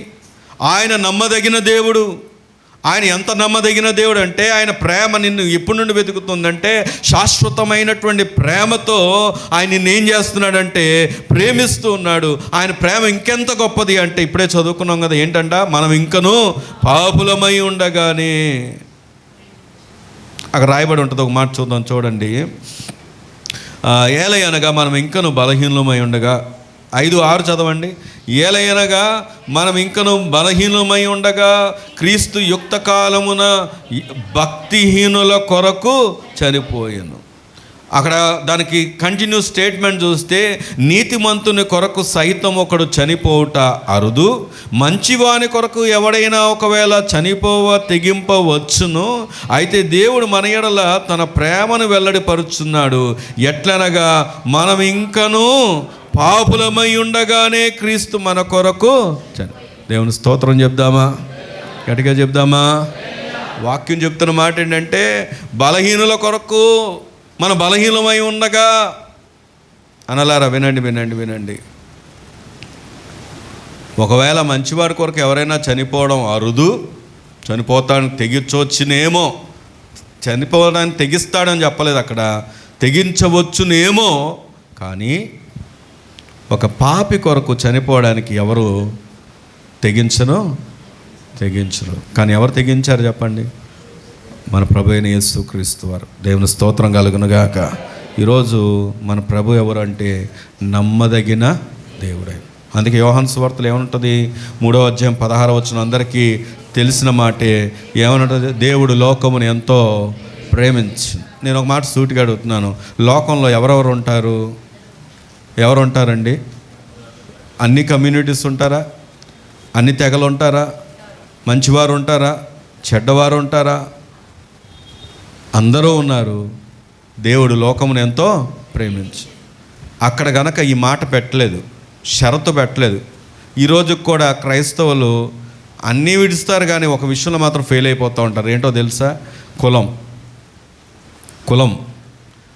ఆయన నమ్మదగిన దేవుడు, ఆయన ఎంత నమ్మదగిన దేవుడు అంటే, ఆయన ప్రేమ నిన్ను ఎప్పటి నుండి వెతుకుతుందంటే, శాశ్వతమైనటువంటి ప్రేమతో ఆయన నిన్ను ఏం చేస్తున్నాడంటే ప్రేమిస్తూ ఉన్నాడు. ఆయన ప్రేమ ఇంకెంత గొప్పది అంటే, ఇప్పుడే చదువుకున్నాం కదా, ఏంటంట, మనం ఇంకనూ పాపులమై ఉండగానే, అక్కడ రాయబడి ఉంటుంది, ఒక మాట చూద్దాం, చూడండి. ఏలయనగా మనం ఇంకనూ బలహీనమై ఉండగా, 5:6 చదవండి. ఏలయనగా మనం ఇంకను బలహీనమై ఉండగా క్రీస్తు యుక్త కాలమున భక్తిహీనుల కొరకు చనిపోయాను. అక్కడ దానికి కంటిన్యూ స్టేట్మెంట్ చూస్తే, నీతిమంతుని కొరకు సైతం ఒకడు చనిపోవుట అరుదు, మంచివాని కొరకు ఎవడైనా ఒకవేళ తెగింపవచ్చును. అయితే దేవుడు మన యెడల తన ప్రేమను వెల్లడిపరుచున్నాడు. ఎట్లనగా మనం ఇంకనూ పాపులమై ఉండగానే క్రీస్తు మన కొరకు దేవుని స్తోత్రం చెప్దామా? గట్టిగా చెప్దామా? వాక్యం చెప్తున్న మాట ఏంటంటే, బలహీనుల కొరకు మన బలహీనమై ఉండగా, అనలారా, వినండి వినండి వినండి, ఒకవేళ మంచివాడి కొరకు ఎవరైనా చనిపోవడం అరుదు, చనిపోతానికి తెగించవచ్చునేమో, చనిపోవడానికి తెగిస్తాడని చెప్పలేదు అక్కడ, తెగించవచ్చునేమో, కానీ ఒక పాపి కొరకు చనిపోవడానికి ఎవరు తెగించరు. కానీ ఎవరు తెగించారు చెప్పండి? మన ప్రభు అయిన యేసుక్రీస్తు వారు. దేవుని స్తోత్రం కలుగునుగాక. ఈరోజు మన ప్రభు ఎవరు అంటే నమ్మదగిన దేవుడే. అందుకే యోహాను సువార్తలో ఏమంటుంది? 3వ అధ్యాయం 16వ వచనం అందరికీ తెలిసిన మాటే. ఏమనంటుంది? దేవుడు లోకమును ఎంతో ప్రేమించింది. నేను ఒక మాట సూటిగా అడుగుతున్నాను, లోకంలో ఎవరెవరు ఉంటారు? ఎవరు ఉంటారండి? అన్ని కమ్యూనిటీస్ ఉంటారా? అన్ని తెగలు ఉంటారా? మంచివారు ఉంటారా? చెడ్డవారు ఉంటారా? అందరూ ఉన్నారు. దేవుడు లోకమును ఎంతో ప్రేమించి అక్కడ గనక ఈ మాట పెట్టలేదు, షరతు పెట్టలేదు. ఈరోజు కూడా క్రైస్తవులు అన్నీ విడుస్తారు, కానీ ఒక విషయంలో మాత్రం ఫెయిల్ అయిపోతూ ఉంటారు. ఏంటో తెలుసా? కులం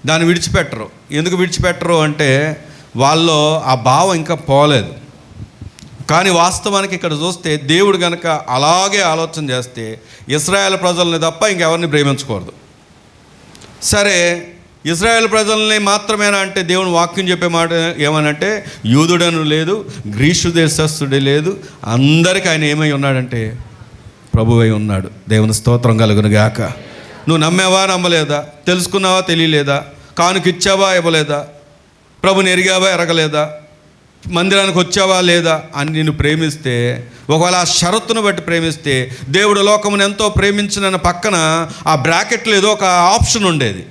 దాన్ని విడిచిపెట్టరు. ఎందుకు విడిచిపెట్టరు అంటే, వాళ్ళలో ఆ భావం ఇంకా పోలేదు. కానీ వాస్తవానికి ఇక్కడ చూస్తే దేవుడు కనుక అలాగే ఆలోచన చేస్తే, ఇశ్రాయేల్ ప్రజల్ని తప్ప ఇంకెవరిని ప్రేమించకూడదు. సరే, ఇశ్రాయేల్ ప్రజల్ని మాత్రమేనా అంటే, దేవుని వాక్యం చెప్పే మాట ఏమనంటే, యూదుడను లేదు, గ్రీసు దేశస్థుడే లేదు, అందరికీ ఆయన ఏమై ఉన్నాడంటే ప్రభువై ఉన్నాడు. దేవుని స్తోత్రం కలుగును గాక. నువ్వు నమ్మావా నమ్మలేదా? తెలుసుకున్నావా తెలియలేదా? కానుకిచ్చావా ఇవ్వలేదా? ప్రభుని ఎరిగావా ఎరగలేదా? మందిరానికి వచ్చావా లేదా అని నిన్ను ప్రేమిస్తే, ఒకవేళ ఆ షరతును బట్టి ప్రేమిస్తే, దేవుడు లోకమును ఎంతో ప్రేమించిన పక్కన ఆ బ్రాకెట్లో ఏదో ఒక ఆప్షన్ ఉండేది.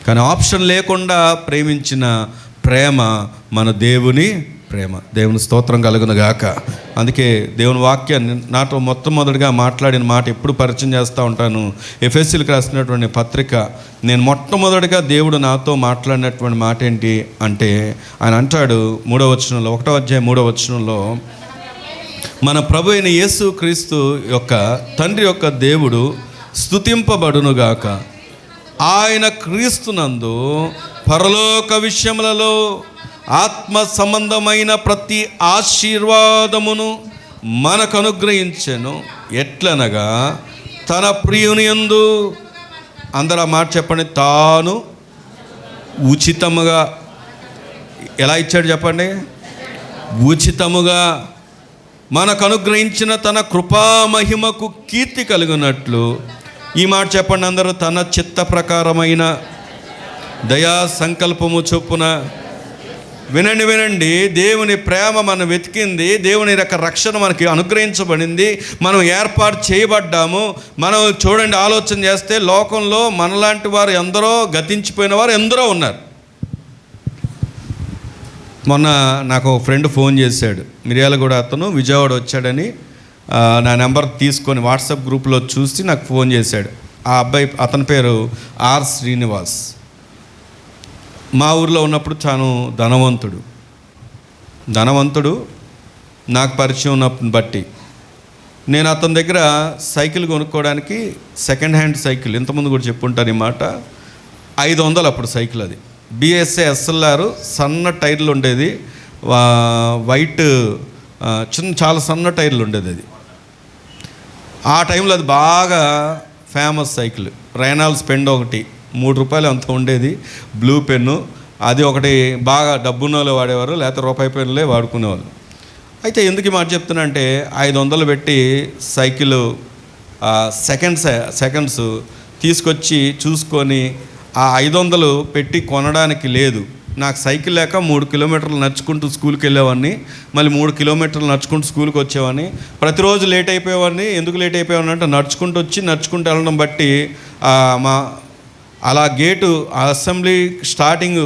కానీ ఆప్షన్ లేకుండా ప్రేమించిన ప్రేమ మన దేవుని ప్రేమ. దేవుని స్తోత్రం కలుగును గాక. అందుకే దేవుని వాక్యాన్ని నాతో మొట్టమొదటిగా మాట్లాడిన మాట ఎప్పుడు పరిచయం చేస్తూ ఉంటాను. ఎఫెసీలకు రాసినటువంటి పత్రిక, నేను మొట్టమొదటిగా దేవుడు నాతో మాట్లాడినటువంటి మాట ఏంటి అంటే, ఆయన అంటాడు 3వ వచనంలో, 1వ అధ్యాయం 3వ వచనంలో, మన ప్రభు అయిన యేసు క్రీస్తు యొక్క తండ్రి యొక్క దేవుడు స్తుతింపబడునుగాక. ఆయన క్రీస్తునందు పరలోక విషయములలో ఆత్మ సంబంధమైన ప్రతి ఆశీర్వాదమును మనకు అనుగ్రహించెను. ఎట్లనగా తన ప్రియుని యందు, అందరూ ఆ మాట చెప్పండి, తాను ఉచితముగా, ఎలా ఇచ్చాడు చెప్పండి? ఉచితముగా మనకు అనుగ్రహించిన తన కృపా మహిమకు కీర్తి కలుగునట్లు, ఈ మాట చెప్పండి అందరూ, తన చిత్త ప్రకారమైన దయా సంకల్పము చొప్పున. వినండి, దేవుని ప్రేమ మనం వెతికింది, దేవుని యొక్క రక్షణ మనకి అనుగ్రహించబడింది, మనం ఏర్పాటు చేయబడ్డాము. మనం చూడండి, ఆలోచన చేస్తే లోకంలో మనలాంటి వారు ఎందరో, గతించిపోయిన వారు ఎందరో ఉన్నారు. మొన్న నాకు ఒక ఫ్రెండ్ ఫోన్ చేశాడు, మిర్యాలగూడ అతను, విజయవాడ వచ్చాడని నా నెంబర్ తీసుకొని వాట్సాప్ గ్రూప్లో చూసి నాకు ఫోన్ చేశాడు. ఆ అబ్బాయి, అతని పేరు ఆర్ శ్రీనివాస్. మా ఊర్లో ఉన్నప్పుడు చాలా ధనవంతుడు నాకు పరిచయం ఉన్నప్పుడు బట్టి నేను అతని దగ్గర సైకిల్ కొనుక్కోవడానికి, సెకండ్ హ్యాండ్ సైకిల్, ఇంతకుముందు కూడా చెప్పుంటాను ఈ మాట, 500 అప్పుడు సైకిల్. అది బిఎస్ఏ ఎస్ఎల్ఆర్, సన్న టైర్లు ఉండేది, వైట్ చాలా సన్న టైర్లు ఉండేది. అది ఆ టైంలో అది బాగా ఫేమస్ సైకిల్. రైనాల్డ్స్ పెన్ ఒకటి ₹3 అంత ఉండేది, బ్లూ పెన్ను. అది ఒకటి బాగా డబ్బున్న వాళ్ళు వాడేవారు, లేకపోతే రూపాయి పెన్నులే వాడుకునేవాళ్ళు. అయితే ఎందుకు ఈ మాట చెప్తున్నా అంటే 500 పెట్టి సైకిల్ సెకండ్స్ తీసుకొచ్చి చూసుకొని ఆ 500 పెట్టి కొనడానికి లేదు. నాకు సైకిల్ లేక 3 కిలోమీటర్లు నడుచుకుంటూ స్కూల్కి వెళ్ళేవాడిని, మళ్ళీ 3 కిలోమీటర్లు నడుచుకుంటూ స్కూల్కి వచ్చేవాడిని. ప్రతిరోజు లేట్ అయిపోయేవాడిని. ఎందుకు లేట్ అయిపోయేవాడిని అంటే నడుచుకుంటూ వెళ్ళడం బట్టి అలా గేటు అసెంబ్లీ స్టార్టింగ్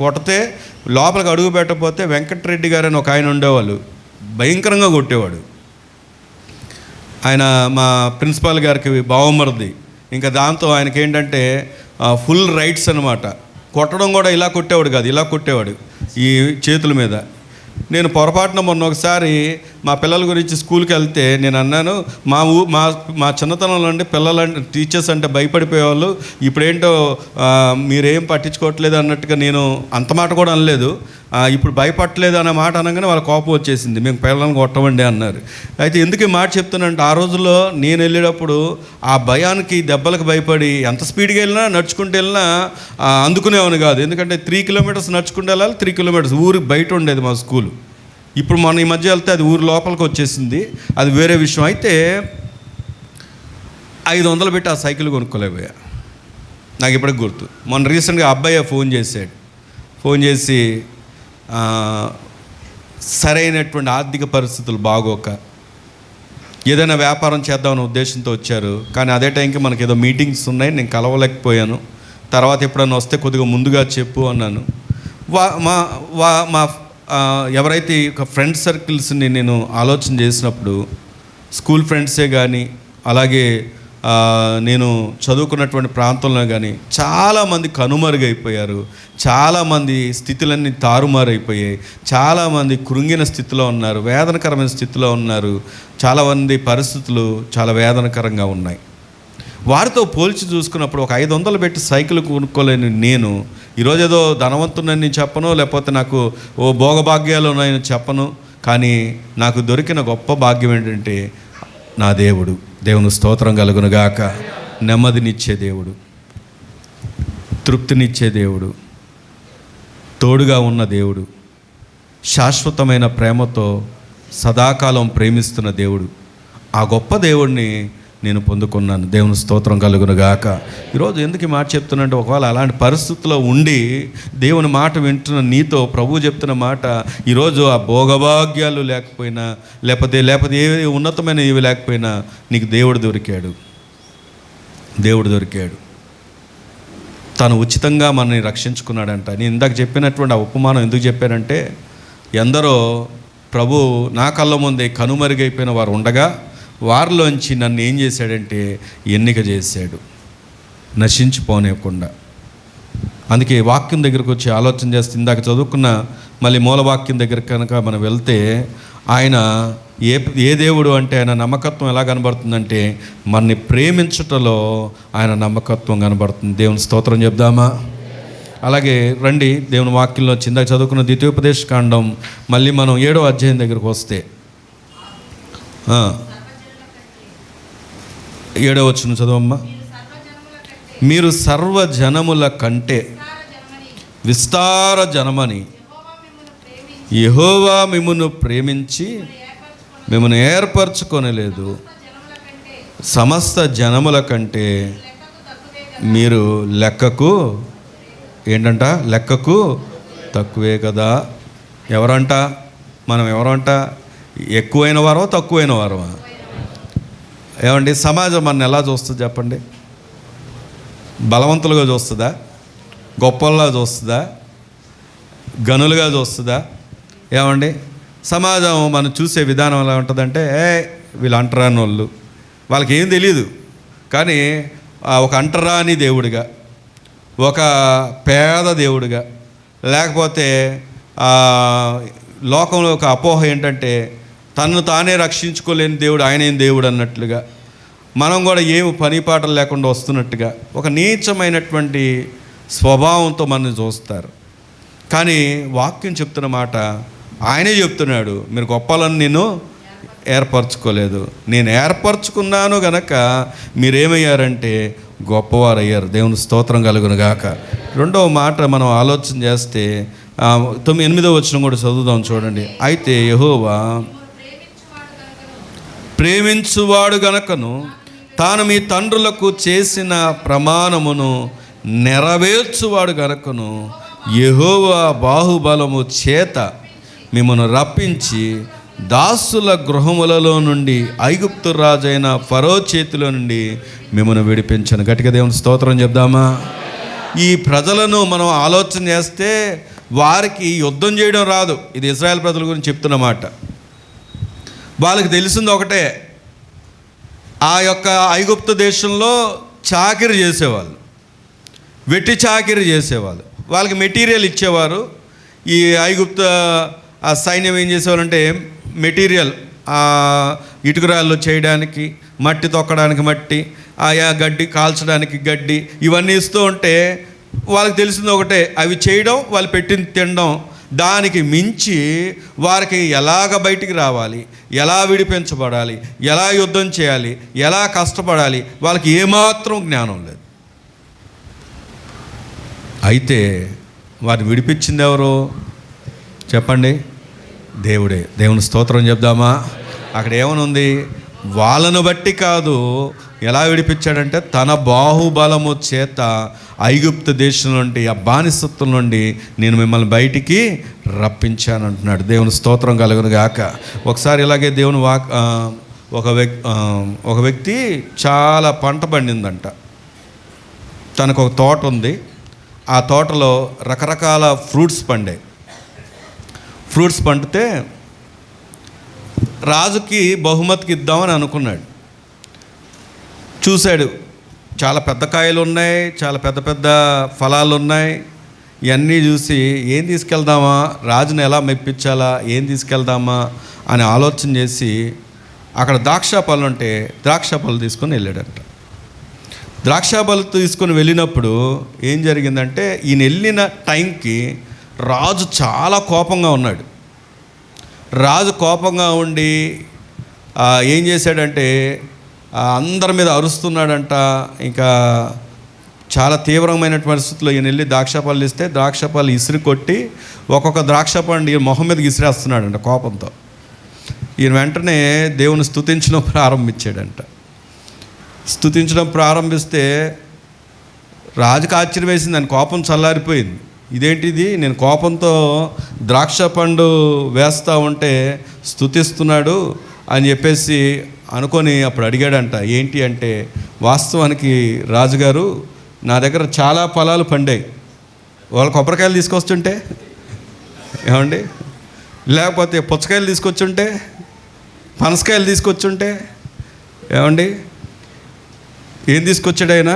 కొడితే లోపలికి అడుగు పెట్టకపోతే వెంకటరెడ్డి గారు అని ఒక ఆయన ఉండేవాళ్ళు, భయంకరంగా కొట్టేవాడు. ఆయన మా ప్రిన్సిపాల్ గారికి బావమరిది. ఇంకా దాంతో ఆయనకి ఏంటంటే ఫుల్ రైట్స్ అనమాట. కొట్టడం కూడా ఇలా కొట్టేవాడు కాదు, ఇలా కొట్టేవాడు ఈ చేతుల మీద. నేను పొరపాటున మొన్న ఒకసారి మా పిల్లల గురించి స్కూల్కి వెళ్తే నేను అన్నాను, మా చిన్నతనంలో అండి పిల్లలంటే టీచర్స్ అంటే భయపడిపోయేవాళ్ళు, ఇప్పుడేంటో మీరేం పట్టించుకోవట్లేదు అన్నట్టుగా నేను అంత మాట కూడా అనలేదు. ఇప్పుడు భయపడలేదు అనే మాట అనగానే వాళ్ళ కోపం వచ్చేసింది, మేము పిల్లలను కొట్టమండి అన్నారు. అయితే ఎందుకు ఈ మాట చెప్తున్నానంటే ఆ రోజుల్లో నేను వెళ్ళేటప్పుడు ఆ భయానికి దెబ్బలకు భయపడి ఎంత స్పీడ్గా వెళ్ళినా నడుచుకుంటూ వెళ్ళినా అందుకునేవాని కాదు. ఎందుకంటే 3 కిలోమీటర్స్ నడుచుకుంటూ వెళ్ళాలి, 3 కిలోమీటర్స్ ఊరు బయట ఉండేది మా స్కూల్. ఇప్పుడు మనం ఈ మధ్య వెళ్తే అది ఊరు లోపలికి వచ్చేసింది, అది వేరే విషయం. అయితే 500 పెట్టి ఆ సైకిల్ కొనుక్కోలేకపోయా. నాకు ఇప్పటికి గుర్తు. మొన్న రీసెంట్గా అబ్బాయి ఫోన్ చేసి సరైనటువంటి ఆర్థిక పరిస్థితులు బాగోక ఏదైనా వ్యాపారం చేద్దామనే ఉద్దేశంతో వచ్చారు. కానీ అదే టైంకి మనకి ఏదో మీటింగ్స్ ఉన్నాయి, నేను కలవలేకపోయాను, తర్వాత ఎప్పుడన్నా వస్తే కొద్దిగా ముందుగా చెప్పు అన్నాను. మా ఎవరైతే ఒక ఫ్రెండ్ సర్కిల్స్ని నేను ఆలోచన చేసినప్పుడు స్కూల్ ఫ్రెండ్సే కానీ అలాగే నేను చదువుకున్నటువంటి ప్రాంతంలో కానీ చాలామంది కనుమరుగైపోయారు, చాలామంది స్థితులన్నీ తారుమారైపోయాయి, చాలామంది కృంగిన స్థితిలో ఉన్నారు, వేదనకరమైన స్థితిలో ఉన్నారు, చాలామంది పరిస్థితులు చాలా వేదనకరంగా ఉన్నాయి. వారితో పోల్చి చూసుకున్నప్పుడు ఒక 500 పెట్టి సైకిల్ కొనుక్కోలేని నేను ఈరోజు ఏదో ధనవంతునని చెప్పను, లేకపోతే నాకు భోగభాగ్యాలు ఉన్నాయని చెప్పను. కానీ నాకు దొరికిన గొప్ప భాగ్యం ఏంటంటే నా దేవుని స్తోత్రం కలుగునుగాక. నెమ్మదినిచ్చే దేవుడు, తృప్తినిచ్చే దేవుడు, తోడుగా ఉన్న దేవుడు, శాశ్వతమైన ప్రేమతో సదాకాలం ప్రేమిస్తున్న దేవుడు, ఆ గొప్ప దేవుడిని నేను పొందుకున్నాను. దేవుని స్తోత్రం కలుగునుగాక. ఈరోజు ఎందుకు ఈ మాట చెప్తున్నంటే ఒకవేళ అలాంటి పరిస్థితుల్లో ఉండి దేవుని మాట వింటున్న నీతో ప్రభువు చెప్తున్న మాట, ఈరోజు ఆ భోగభాగ్యాలు లేకపోయినా లేకపోతే ఏ ఉన్నతమైన ఏవి లేకపోయినా నీకు దేవుడు దొరికాడు. తను ఉచితంగా మనల్ని రక్షించుకున్నాడంట. నేను ఇందాక చెప్పినటువంటి ఆ ఉపమానం ఎందుకు చెప్పానంటే, ఎందరో ప్రభు నా కళ్ళ ముందే కనుమరుగైపోయిన వారు ఉండగా వారిలోంచి నన్ను ఏం చేశాడంటే ఎన్నిక చేశాడు, నశించిపోనివ్వకుండా. అందుకే వాక్యం దగ్గరకు వచ్చి ఆలోచన చేస్తే ఇందాక చదువుకున్న మళ్ళీ మూలవాక్యం దగ్గర కనుక మనం వెళ్తే ఆయన ఏ దేవుడు అంటే ఆయన నమ్మకత్వం ఎలా కనబడుతుందంటే మనని ప్రేమించుటలో ఆయన నమ్మకత్వం కనబడుతుంది. దేవుని స్తోత్రం చెప్దామా? అలాగే రండి దేవుని వాక్యంలో ఇందాక చదువుకున్న ద్వితీయోపదేశ కాండం మళ్ళీ మనం 7వ అధ్యాయం దగ్గరకు వస్తే 7వ వచనం చదవమ్మా. మీరు సర్వజనముల కంటే విస్తార జనమని యెహోవా మిమ్మును ప్రేమించి మిమ్మల్ని ఏర్పరచుకొనలేదు, సమస్త జనముల కంటే మీరు లెక్కకు తక్కువే కదా. ఎవరంట? మనం ఎవరంట? ఎక్కువైన వారో తక్కువైన వారో? ఏమండి, సమాజం మన ఎలా చూస్తుంది చెప్పండి? బలవంతులుగా చూస్తుందా? గొప్పలా చూస్తుందా? గనులుగా చూస్తుందా? ఏమండి, సమాజం మనం చూసే విధానం ఎలా ఉంటుందంటే వీళ్ళు అంటరాని వాళ్ళు, వాళ్ళకి ఏం తెలియదు, కానీ ఒక అంటరాని దేవుడిగా, ఒక పేద దేవుడిగా, లేకపోతే లోకంలో ఒక అపోహ ఏంటంటే తనను తానే రక్షించుకోలేని దేవుడు ఆయనేం దేవుడు అన్నట్లుగా, మనం కూడా ఏమి పనిపాటలు లేకుండా వస్తున్నట్టుగా ఒక నీచమైనటువంటి స్వభావంతో మనల్ని చూస్తారు. కానీ వాక్యం చెప్తున్న మాట ఆయనే చెప్తున్నాడు, మీరు గొప్పలను నేను ఏర్పరచుకోలేదు. నేను ఏర్పరచుకున్నాను గనక మీరేమయ్యారంటే గొప్పవారయ్యారు. దేవుని స్తోత్రం కలుగును గాక. రెండవ మాట మనం ఆలోచన చేస్తే 8వ వచనం కూడా చదువుదాం చూడండి. అయితే యెహోవా ప్రేమించువాడు గనకను తాను మీ తండ్రులకు చేసిన ప్రమాణమును నెరవేర్చువాడు గనకను యెహోవా బాహుబలము చేత మిమ్మల్ని రప్పించి దాసుల గృహములలో నుండి ఐగుప్తు రాజైన ఫరో చేతిలో నుండి మిమ్మల్ని విడిపించను. గట్టిగా దేవుని స్తోత్రం చెప్దామా? ఈ ప్రజలను మనం ఆలోచన చేస్తే వారికి యుద్ధం చేయడం రాదు. ఇది ఇశ్రాయేల్ ప్రజల గురించి చెప్తున్నమాట. వాళ్ళకి తెలిసింది ఒకటే, ఆ యొక్క ఐగుప్తు దేశంలో చాకిరీ చేసేవాళ్ళు, వెట్టి చాకిరీ చేసేవాళ్ళు. వాళ్ళకి మెటీరియల్ ఇచ్చేవారు. ఈ ఐగుప్తు ఆ సైన్యం ఏం చేసేవాళ్ళంటే మెటీరియల్, ఇటుకరాళ్ళు చేయడానికి, మట్టి తొక్కడానికి మట్టి, ఆయా గడ్డి కాల్చడానికి గడ్డి, ఇవన్నీ ఇస్తూ ఉంటే వాళ్ళకి తెలిసింది ఒకటే, అవి చేయడం, వాళ్ళు పెట్టింది తినడం. దానికి మించి వారికి ఎలాగ బయటికి రావాలి, ఎలా విడిపించబడాలి, ఎలా యుద్ధం చేయాలి, ఎలా కష్టపడాలి, వాళ్ళకి ఏమాత్రం జ్ఞానం లేదు. అయితే వారిని విడిపించింది ఎవరు చెప్పండి? దేవుడే. దేవుని స్తోత్రం చెప్దామా? అక్కడ ఏమనుంది? వాళ్ళను బట్టి కాదు, ఎలా విడిపించాడంటే తన బాహుబలము చేత ఐగుప్తు దేశం నుండి, ఆ బానిసత్వం నుండి నేను మిమ్మల్ని బయటికి రప్పించాను అంటున్నాడు. దేవుని స్తోత్రం కలుగును గాక. ఒకసారి ఇలాగే దేవుని ఒక వ్యక్తి చాలా పంట పండిందంట. తనకు ఒక తోట ఉంది. ఆ తోటలో రకరకాల ఫ్రూట్స్ పండాయి. ఫ్రూట్స్ పండితే రాజుకి బహుమతికి ఇద్దామని అనుకున్నాడు. చూశాడు, చాలా పెద్ద కాయలు ఉన్నాయి, చాలా పెద్ద పెద్ద ఫలాలు ఉన్నాయి. ఇవన్నీ చూసి ఏం తీసుకెళ్దామా, రాజుని ఎలా మెప్పించాలా, ఏం తీసుకెళ్దామా అని ఆలోచన చేసి అక్కడ ద్రాక్ష పళ్ళు ఉంటే ద్రాక్ష పళ్ళు తీసుకొని వెళ్ళాడంట. ద్రాక్ష పళ్ళు తీసుకొని వెళ్ళినప్పుడు ఏం జరిగిందంటే, ఈయన వెళ్ళిన టైంకి రాజు చాలా కోపంగా ఉన్నాడు. రాజు కోపంగా ఉండి ఏం చేశాడంటే అందరి మీద అరుస్తున్నాడంట. ఇంకా చాలా తీవ్రమైన పరిస్థితుల్లో ఈయన వెళ్ళి ద్రాక్షపళ్ళు ఇస్తే ద్రాక్షపళ్ళు ఇసిరి కొట్టి ఒక్కొక్క ద్రాక్షపండు మొహం మీదకి ఇసిరేస్తున్నాడంట కోపంతో. ఈయన వెంటనే దేవుని స్తుతించడం ప్రారంభించాడంట. స్తుతించడం ప్రారంభిస్తే రాజుకు ఆశ్చర్యం వేసింది. ఆయన కోపం చల్లారిపోయింది. ఇదేంటిది, నేను కోపంతో ద్రాక్ష పండు వేస్తూ ఉంటే స్తుతిస్తున్నాడు అని చెప్పేసి అనుకొని అప్పుడు అడిగాడంట. ఏంటి అంటే, వాస్తవానికి రాజుగారు నా దగ్గర చాలా ఫలాలు పండాయి. వాళ్ళు కొబ్బరికాయలు తీసుకొస్తుంటే ఏమండి, లేకపోతే పుచ్చకాయలు తీసుకొచ్చుంటే, పనసకాయలు తీసుకొచ్చుంటే ఏమండి, ఏం తీసుకొచ్చాడు ఆయన?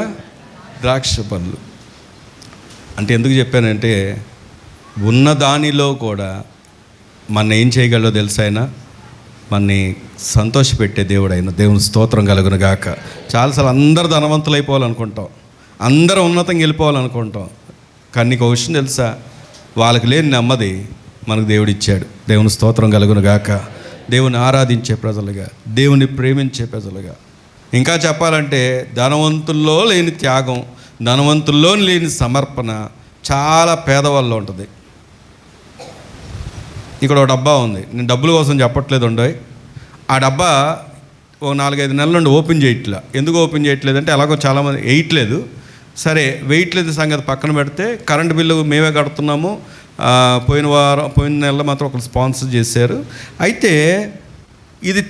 ద్రాక్ష పండ్లు. అంటే ఎందుకు చెప్పానంటే, ఉన్న దానిలో కూడా మన ఏం చేయగలడో తెలుసా ఆయన? మనని సంతోషపెట్టే దేవుడు ఆయన. దేవుని స్తోత్రం కలుగును గాక. చాలాసార్లు అందరు ధనవంతులు అయిపోవాలనుకుంటాం, అందరూ ఉన్నతంగా వెళ్ళిపోవాలనుకుంటాం. కానీ నీకు ఒక విషయం తెలుసా? వాళ్ళకి లేని నెమ్మది మనకు దేవుడు ఇచ్చాడు. దేవుని స్తోత్రం కలుగును గాక. దేవుని ఆరాధించే ప్రజలుగా, దేవుని ప్రేమించే ప్రజలుగా, ఇంకా చెప్పాలంటే ధనవంతుల్లో లేని త్యాగం, ధనవంతుల్లో లేని సమర్పణ చాలా పేదవాళ్ళు ఉంటుంది. ఇక్కడ ఒక డబ్బా ఉంది. నేను డబ్బుల కోసం చెప్పట్లేదు ఉండవు. ఆ డబ్బా ఓ 4-5 నెలల నుండి ఓపెన్ చేయట్లా. ఎందుకు ఓపెన్ చేయట్లేదు అంటే, ఎలాగో చాలామంది వేయట్లేదు. సరే, వేయట్లేదు సంగతి పక్కన పెడితే, కరెంటు బిల్లు మేమే కడుతున్నాము. పోయిన నెలలో మాత్రం ఒకరు స్పాన్సర్ చేశారు. అయితే ఇది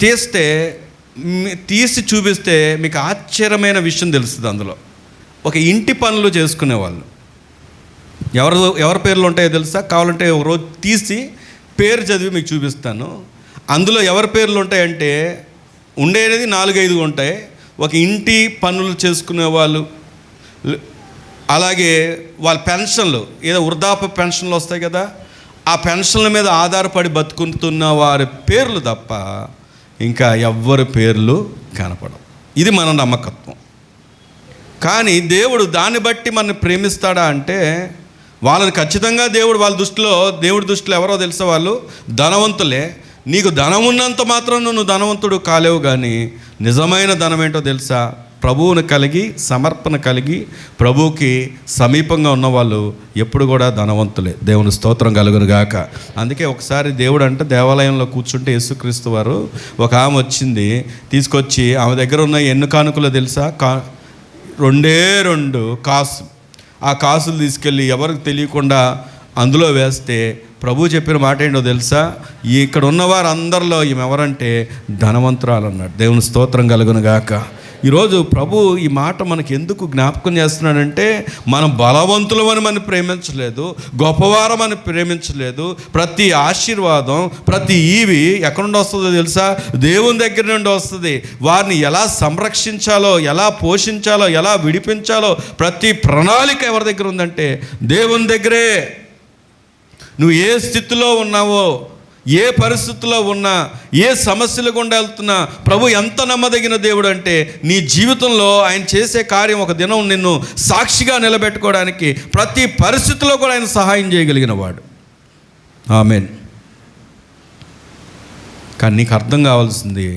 తీసి చూపిస్తే మీకు ఆశ్చర్యమైన విషయం తెలుస్తుంది. అందులో ఒక ఇంటి పనులు చేసుకునేవాళ్ళు ఎవరి పేర్లు ఉంటాయో తెలుసా? కావాలంటే ఒక రోజు తీసి పేరు చదివి మీకు చూపిస్తాను. అందులో ఎవరి పేర్లు ఉంటాయంటే, ఉండేది 4-5 ఉంటాయి. ఒక ఇంటి పనులు చేసుకునే వాళ్ళు, అలాగే వాళ్ళ పెన్షన్లు, ఏదో వృద్ధాప్య పెన్షన్లు వస్తాయి కదా, ఆ పెన్షన్ల మీద ఆధారపడి బతుకుతున్న వారి పేర్లు తప్ప ఇంకా ఎవ్వరి పేర్లు కనపడవు. ఇది మన నమ్మకత్వం. కానీ దేవుడు దాన్ని బట్టి మనల్ని ప్రేమిస్తాడా అంటే, వాళ్ళని ఖచ్చితంగా దేవుడి దృష్టిలో ఎవరో తెలుసా? వాళ్ళు ధనవంతులే. నీకు ధనం ఉన్నంత మాత్రం నువ్వు ధనవంతుడు కాలేవు. కానీ నిజమైన ధనం ఏంటో తెలుసా? ప్రభువును కలిగి, సమర్పణ కలిగి, ప్రభువుకి సమీపంగా ఉన్నవాళ్ళు ఎప్పుడు కూడా ధనవంతులే. దేవుని స్తోత్రం కలుగును గాక. అందుకే ఒకసారి దేవుడు అంటే దేవాలయంలో కూర్చుంటే యేసుక్రీస్తు వారు, ఒక ఆమె వచ్చింది, తీసుకొచ్చి ఆమె దగ్గర ఉన్న ఎన్ని కానుకలో తెలుసా? 2 కాసు. ఆ కాసులు తీసుకెళ్ళి ఎవరికి తెలియకుండా అందులో వేస్తే ప్రభు చెప్పిన మాట ఏంటో తెలుసా? ఇక్కడ ఉన్నవారు అందరిలో ఈమె ఎవరంటే ధనవంతురాలు అన్నాడు. దేవుని స్తోత్రం కలుగును గాక. ఈరోజు ప్రభు ఈ మాట మనకి ఎందుకు జ్ఞాపకం చేస్తున్నాడంటే, మనం బలవంతులమని మనం ప్రేమించలేదు, గొప్పవారమని ప్రేమించలేదు. ప్రతి ఆశీర్వాదం, ప్రతి ఈవి ఎక్కడి నుండి వస్తుందో తెలుసా? దేవుని దగ్గర నుండి వస్తుంది. వారిని ఎలా సంరక్షించాలో, ఎలా పోషించాలో, ఎలా విడిపించాలో ప్రతి ప్రణాళిక ఎవరి దగ్గర ఉందంటే దేవుని దగ్గరే. నువ్వు ఏ స్థితిలో ఉన్నావో, ఏ పరిస్థితుల్లో ఉన్నా, ఏ సమస్యలు గుండా వెళ్తున్నా, ప్రభు ఎంత నమ్మదగిన దేవుడు అంటే నీ జీవితంలో ఆయన చేసే కార్యం ఒక దినం నిన్ను సాక్షిగా నిలబెట్టుకోవడానికి ప్రతి పరిస్థితిలో కూడా ఆయన సహాయం చేయగలిగిన వాడు. ఆమేన్. కానీ నీకు అర్థం కావాల్సింది,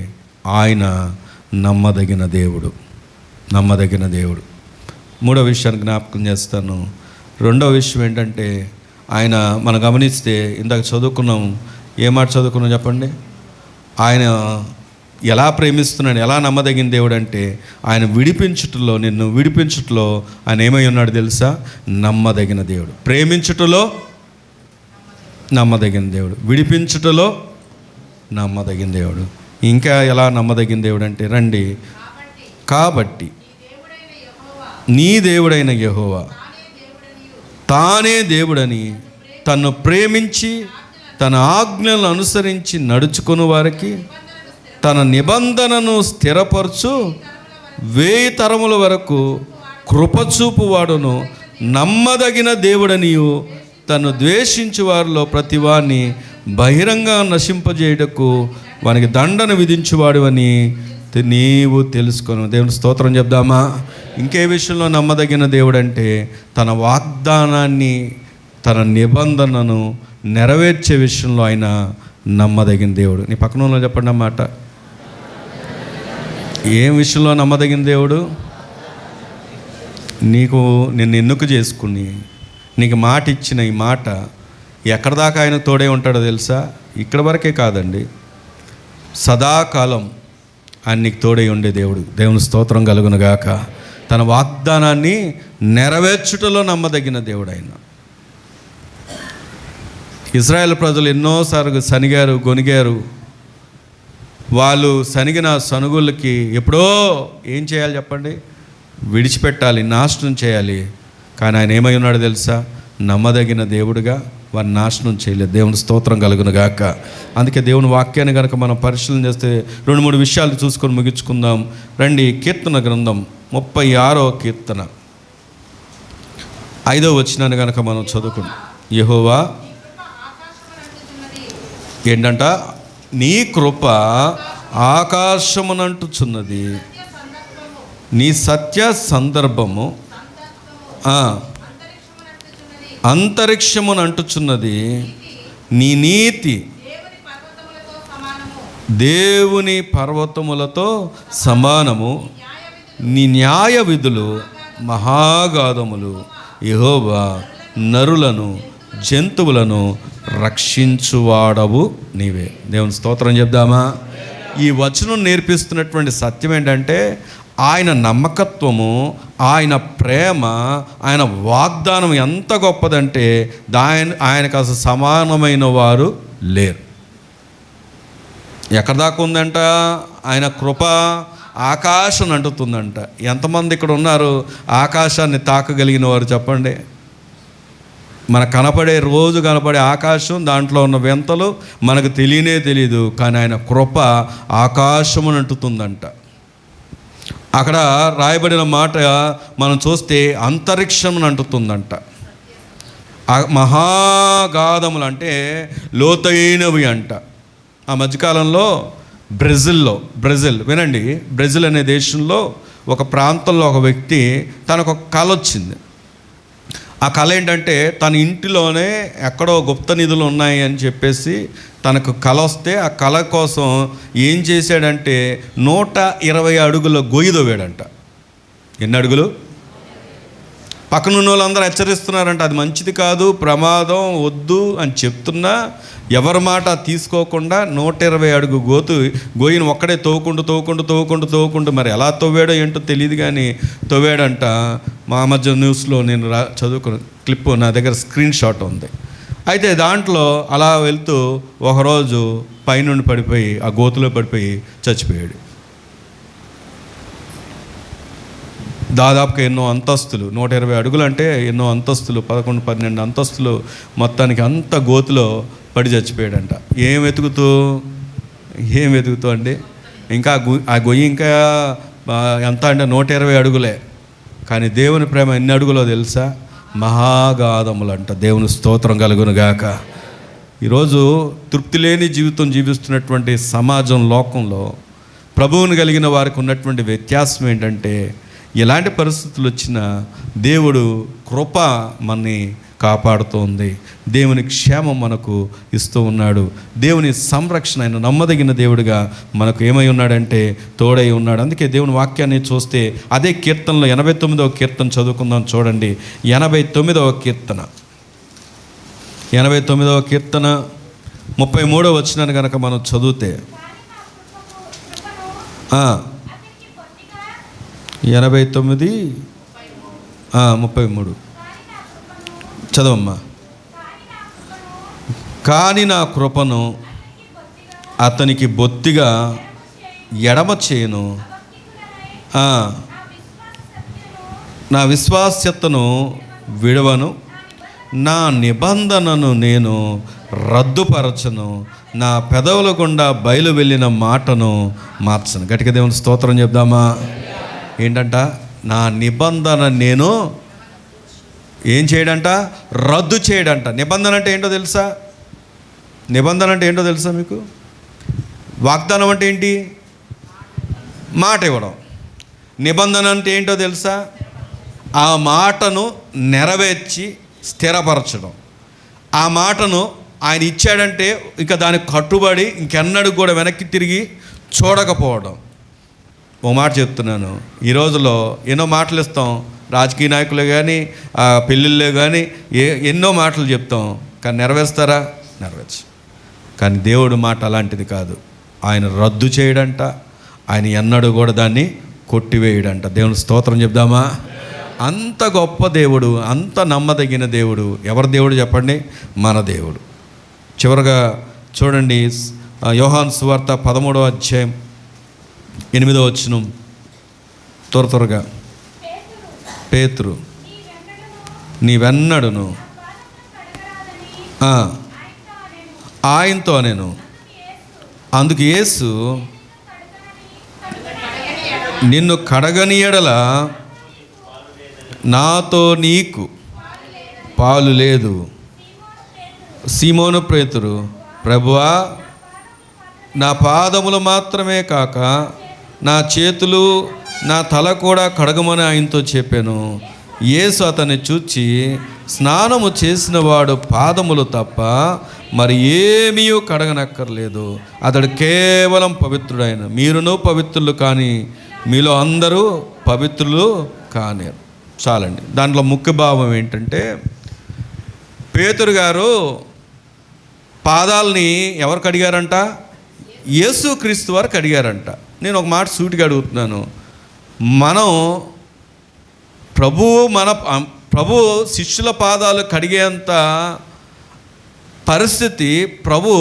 ఆయన నమ్మదగిన దేవుడు, నమ్మదగిన దేవుడు. 3వ విషయాన్ని జ్ఞాపకం చేస్తాను. 2వ విషయం ఏంటంటే, ఆయన మనం గమనిస్తే ఇందాక చదువుకున్నాం. ఏ మాట చదువుకున్నాం చెప్పండి? ఆయన ఎలా ప్రేమిస్తున్నాడు, ఎలా నమ్మదగిన దేవుడు అంటే, ఆయన విడిపించుటలో, నిన్ను విడిపించుటలో ఆయన ఏమై ఉన్నాడు తెలుసా? నమ్మదగిన దేవుడు. ప్రేమించుటలో నమ్మదగిన దేవుడు, విడిపించుటలో నమ్మదగిన దేవుడు. ఇంకా ఎలా నమ్మదగిన దేవుడు అంటే, రండి. కాబట్టి నీ దేవుడైన యెహోవా తానే దేవుడని, తన్ను ప్రేమించి తన ఆజ్ఞలను అనుసరించి నడుచుకుని వారికి తన నిబంధనను స్థిరపరచు 1000 తరముల వరకు కృపచూపు వాడును, నమ్మదగిన దేవుడనియు, తను ద్వేషించు వారిలో ప్రతి వారిని బహిరంగ నశింపజేయుటకు వానికి దండన విధించువాడు అని నీవు తెలుసుకొను. దేవుని స్తోత్రం చెప్దామా? ఇంకే విషయంలో నమ్మదగిన దేవుడు అంటే, తన వాగ్దానాన్ని, తన నిబంధనను నెరవేర్చే విషయంలో ఆయన నమ్మదగిన దేవుడు. నీ పక్కన ఉన్న చెప్పండి అన్నమాట. ఏం విషయంలో నమ్మదగిన దేవుడు? నిన్ను ఎన్నుక చేసుకుని నీకు మాట ఇచ్చిన ఈ మాట ఎక్కడ దాకా ఆయన తోడే ఉంటాడో తెలుసా? ఇక్కడ వరకే కాదండి, సదాకాలం ఆయన నీకు తోడై ఉండే దేవుడు. దేవుని స్తోత్రం కలుగును గాక. తన వాగ్దానాన్ని నెరవేర్చుటలో నమ్మదగిన దేవుడు ఆయన. ఇశ్రాయేల్ ప్రజలు ఎన్నోసార్లు సనిగారు, గొనిగారు. వాళ్ళు సనిగిన సనుగులకి ఎప్పుడో ఏం చేయాలి చెప్పండి? విడిచిపెట్టాలి, నాశనం చేయాలి. కానీ ఆయన ఏమై ఉన్నాడో తెలుసా? నమ్మదగిన దేవుడుగా వారిని నాశనం చేయలేదు. దేవుని స్తోత్రం కలుగును గాక. అందుకే దేవుని వాక్యాన్ని కనుక మనం పరిశీలన చేస్తే 2-3 విషయాలు చూసుకొని ముగించుకుందాం. రండి, కీర్తన గ్రంథం 36వ కీర్తన 5వ వచనాన్ని కనుక మనం చదువుకుందాం. యెహోవా ఏంటంట? నీ కృప ఆకాశమునంటుచున్నది, నీ సత్య సందర్భము అంతరిక్షమును అంటుచున్నది, నీ నీతి దేవుని పర్వతములతో సమానము, నీ న్యాయ విధులు మహాగాధములు. యెహోవా నరులను జంతువులను రక్షించువాడవు నీవే. దేవుని స్తోత్రం చెప్దామా? ఈ వచనం నేర్పిస్తున్నటువంటి సత్యం ఏంటంటే, ఆయన నమ్మకత్వము, ఆయన ప్రేమ, ఆయన వాగ్దానం ఎంత గొప్పదంటే ఆయనకు అసలు సమానమైన వారు లేరు. ఎక్కడ దాకా ఉందంట? ఆయన కృప ఆకాశం అంటుతుందంట. ఎంతమంది ఇక్కడ ఉన్నారు ఆకాశాన్ని తాకగలిగిన వారు చెప్పండి? మనకు రోజు కనపడే ఆకాశం, దాంట్లో ఉన్న వింతలు మనకు తెలియదు. కానీ ఆయన కృప ఆకాశమును అంటుతుందంట. అక్కడ రాయబడిన మాట మనం చూస్తే అంతరిక్షమును అంటుతుందంట. మహాగాధములు అంటే లోతైనవి అంట. ఆ మధ్యకాలంలో బ్రెజిల్ వినండి, బ్రెజిల్ అనే దేశంలో ఒక ప్రాంతంలో ఒక వ్యక్తి, తనకు ఒక కల వచ్చింది. ఆ కళ ఏంటంటే తన ఇంటిలోనే ఎక్కడో గుప్త నిధులు ఉన్నాయి అని చెప్పేసి తనకు కళ వస్తే ఆ కళ కోసం ఏం చేశాడంటే 120 అడుగుల గొయ్యి తవ్వాడంట. ఎన్ని అడుగులు? పక్కనున్న వాళ్ళందరూ హెచ్చరిస్తున్నారంట, అది మంచిది కాదు, ప్రమాదం, వద్దు అని చెప్తున్నా ఎవరి మాట తీసుకోకుండా 120 అడుగు గొయ్యిని ఒక్కడే తవ్వుకుంటూ మరి ఎలా తవ్వాడో ఏంటో తెలియదు కానీ తవ్వాడంట. మా మధ్య న్యూస్లో నేను చదువుకున్న క్లిప్ నా దగ్గర స్క్రీన్ షాట్ ఉంది. అయితే దాంట్లో అలా వెళ్తూ ఒకరోజు పైనుండి పడిపోయి ఆ గోతులో పడిపోయి చచ్చిపోయాడు. దాదాపుగా ఎన్నో అంతస్తులు, 120 అడుగులు అంటే ఎన్నో అంతస్తులు, 11-12 అంతస్తులు మొత్తానికి అంత గోతులో పడి చచ్చిపోయాడంట. ఏం వెతుకుతూ అండి, ఇంకా ఆ గొయ్యి ఇంకా ఎంత అంటే 120 అడుగులే. కానీ దేవుని ప్రేమ ఎన్ని అడుగులో తెలుసా? మహాగాధములంట. దేవుని స్తోత్రం కలుగును గాక. ఈరోజు తృప్తి లేని జీవితం జీవిస్తున్నటువంటి సమాజం, లోకంలో ప్రభువుని కలిగిన వారికి ఉన్నటువంటి వ్యత్యాసం ఏంటంటే, ఎలాంటి పరిస్థితులు వచ్చినా దేవుడు కృప మనని కాపాడుతోంది. దేవుని క్షేమం మనకు ఇస్తూ ఉన్నాడు. దేవుని సంరక్షణ, ఆయన నమ్మదగిన దేవుడిగా మనకు ఏమై ఉన్నాడంటే తోడై ఉన్నాడు. అందుకే దేవుని వాక్యాన్ని చూస్తే అదే కీర్తనలో 89వ కీర్తన చదువుకుందాం. చూడండి, 89వ కీర్తన 33వ వచనాన్ని కనుక మనం చదివితే 89:33 చదవమ్మా. కానీ నా కృపను అతనికి బొత్తిగా ఎడమ చేయను, నా విశ్వాస్యతను విడవను, నా నిబంధనను నేను రద్దుపరచను, నా పెదవుల గుండా బయలు వెళ్ళిన మాటను మార్చను. గట్టిగా దేవుని స్తోత్రం చెప్దామా. ఏంటంట? నా నిబంధన నేను ఏం చేయడంట? రద్దు చేయడంట. నిబంధన అంటే ఏంటో తెలుసా? మీకు? వాగ్దానం అంటే ఏంటి? మాట ఇవ్వడం. నిబంధన అంటే ఏంటో తెలుసా? ఆ మాటను నెరవేర్చి స్థిరపరచడం. ఆ మాటను ఆయన ఇచ్చాడంటే ఇక దానికి కట్టుబడి ఇంకెన్నడూ కూడా వెనక్కి తిరిగి చూడకపోవడం. ఓ మాట చెప్తున్నాను, ఈ రోజులో ఎన్నో మాటలు ఇస్తాం, రాజకీయ నాయకులే కానీ పెళ్ళిళ్ళే కానీ ఎన్నో మాటలు చెప్తాం, కానీ నెరవేరుస్తారా? నెరవేర్చు. కానీ దేవుడు మాట అలాంటిది కాదు. ఆయన రద్దు చేయడంట, ఆయన ఎన్నడూ కూడా దాన్ని కొట్టివేయడంట. దేవుని స్తోత్రం చెప్దామా. అంత గొప్ప దేవుడు, అంత నమ్మదగిన దేవుడు. ఎవరి దేవుడు చెప్పండి? మన దేవుడు. చివరగా చూడండి, యోహాను సువార్త 13వ అధ్యాయం 8వ వచనం. త్వరగా. పేతురు, నీవెన్నడును ఆయనతో నేను. అందుకు యేసు, నిన్ను కడగని ఎడల నాతో నీకు పాలు లేదు. సీమోను పేతురు, ప్రభువా, నా పాదములు మాత్రమే కాక నా చేతులు, నా తల కూడా కడగమని ఆయనతో చెప్పాను. యేసు అతన్ని చూచి, స్నానము చేసిన వాడు పాదములు తప్ప మరి ఏమీ కడగనక్కర్లేదు, అతడు కేవలం పవిత్రుడైన. మీరును పవిత్రులు కానీ మీలో అందరూ పవిత్రులు కానేరు. చాలండి. దాంట్లో ముఖ్య భావం ఏంటంటే, పేతురు గారు పాదాలని ఎవరు కడిగారంట? యేసుక్రీస్తు వారు కడిగారంట. నేను ఒక మాట సూటిగా అడుగుతున్నాను, మనం ప్రభు శిష్యుల పాదాలు కడిగేంత పరిస్థితి ప్రభు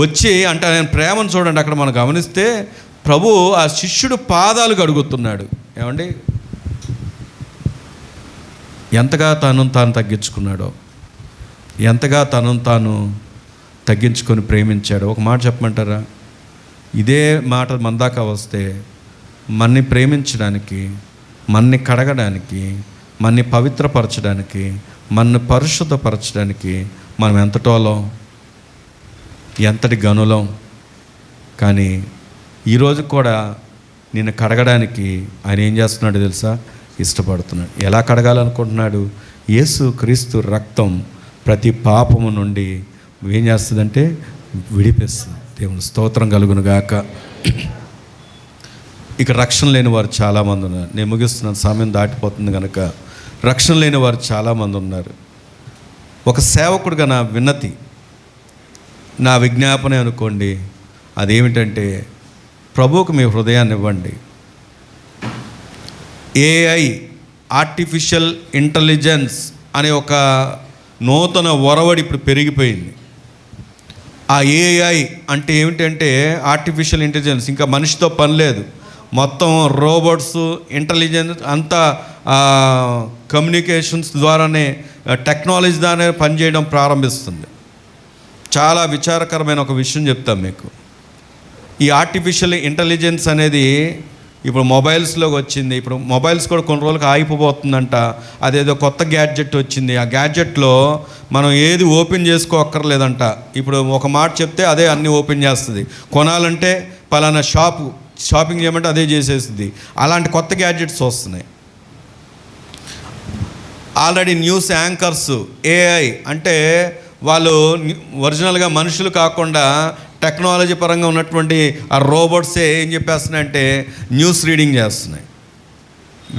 వచ్చి అంటే ఆయన ప్రేమను చూడండి. అక్కడ మనం గమనిస్తే ప్రభు ఆ శిష్యుడు పాదాలు కడుగుతున్నాడు. ఏమండి, ఎంతగా తాను తగ్గించుకున్నాడో, ఎంతగా తాను తగ్గించుకొని ప్రేమించాడో. ఒక మాట చెప్పమంటారా? ఇదే మాట మన దాకా వస్తే మన్ని ప్రేమించడానికి, మన్ని కడగడానికి, మన్ని పవిత్రపరచడానికి, మన్ని పరిశుద్ధపరచడానికి మనం ఎంతటోలం, ఎంతటి గనులం. కానీ ఈరోజు కూడా నిన్ను కడగడానికి ఆయన ఏం చేస్తున్నాడో తెలుసా? ఇష్టపడుతున్నాడు. ఎలా కడగాలనుకుంటున్నాడు? యేసు క్రీస్తు రక్తం ప్రతి పాపము నుండి ఏం చేస్తుందంటే విడిపిస్తుంది. దేవుని స్తోత్రం కలుగును గాక. ఇక రక్షణ లేని వారు చాలామంది ఉన్నారు. నేను ముగిస్తున్నాను, సమయం దాటిపోతుంది కనుక. రక్షణ లేని వారు చాలామంది ఉన్నారు. ఒక సేవకుడిగా నా విన్నతి, నా విజ్ఞాపన అనుకోండి, అదేమిటంటే ప్రభువుకు మీ హృదయాన్ని ఇవ్వండి. ఏఐ, ఆర్టిఫిషియల్ ఇంటెలిజెన్స్ అనే ఒక నూతన ఒరవడి ఇప్పుడు పెరిగిపోయింది. ఆ ఏఐ అంటే ఏమిటంటే ఆర్టిఫిషియల్ ఇంటెలిజెన్స్, ఇంకా మనిషితో పని లేదు, మొత్తం రోబోట్స్, ఇంటెలిజెన్స్ అంతా కమ్యూనికేషన్స్ ద్వారానే, టెక్నాలజీ ద్వారానే పనిచేయడం ప్రారంభిస్తుంది. చాలా విచారకరమైన ఒక విషయం చెప్తాను మీకు. ఈ ఆర్టిఫిషియల్ ఇంటెలిజెన్స్ అనేది ఇప్పుడు మొబైల్స్లోకి వచ్చింది. ఇప్పుడు మొబైల్స్ కూడా కొన్ని రోజులకు ఆగిపోతుందంట. అదేదో కొత్త గ్యాడ్జెట్ వచ్చింది. ఆ గ్యాడ్జెట్లో మనం ఏది ఓపెన్ చేసుకోక్కర్లేదంట. ఇప్పుడు ఒక మాట చెప్తే అదే అన్నీ ఓపెన్ చేస్తుంది. కొనాలంటే పలానా షాపింగ్ చేయమంటే అదే చేసేస్తుంది. అలాంటి కొత్త గ్యాడ్జెట్స్ వస్తున్నాయి. ఆల్రెడీ న్యూస్ యాంకర్స్ ఏఐ అంటే వాళ్ళు ఒరిజినల్గా మనుషులు కాకుండా టెక్నాలజీ పరంగా ఉన్నటువంటి ఆ రోబోట్సే ఏం చెప్పేస్తున్నాయంటే న్యూస్ రీడింగ్ చేస్తున్నాయి.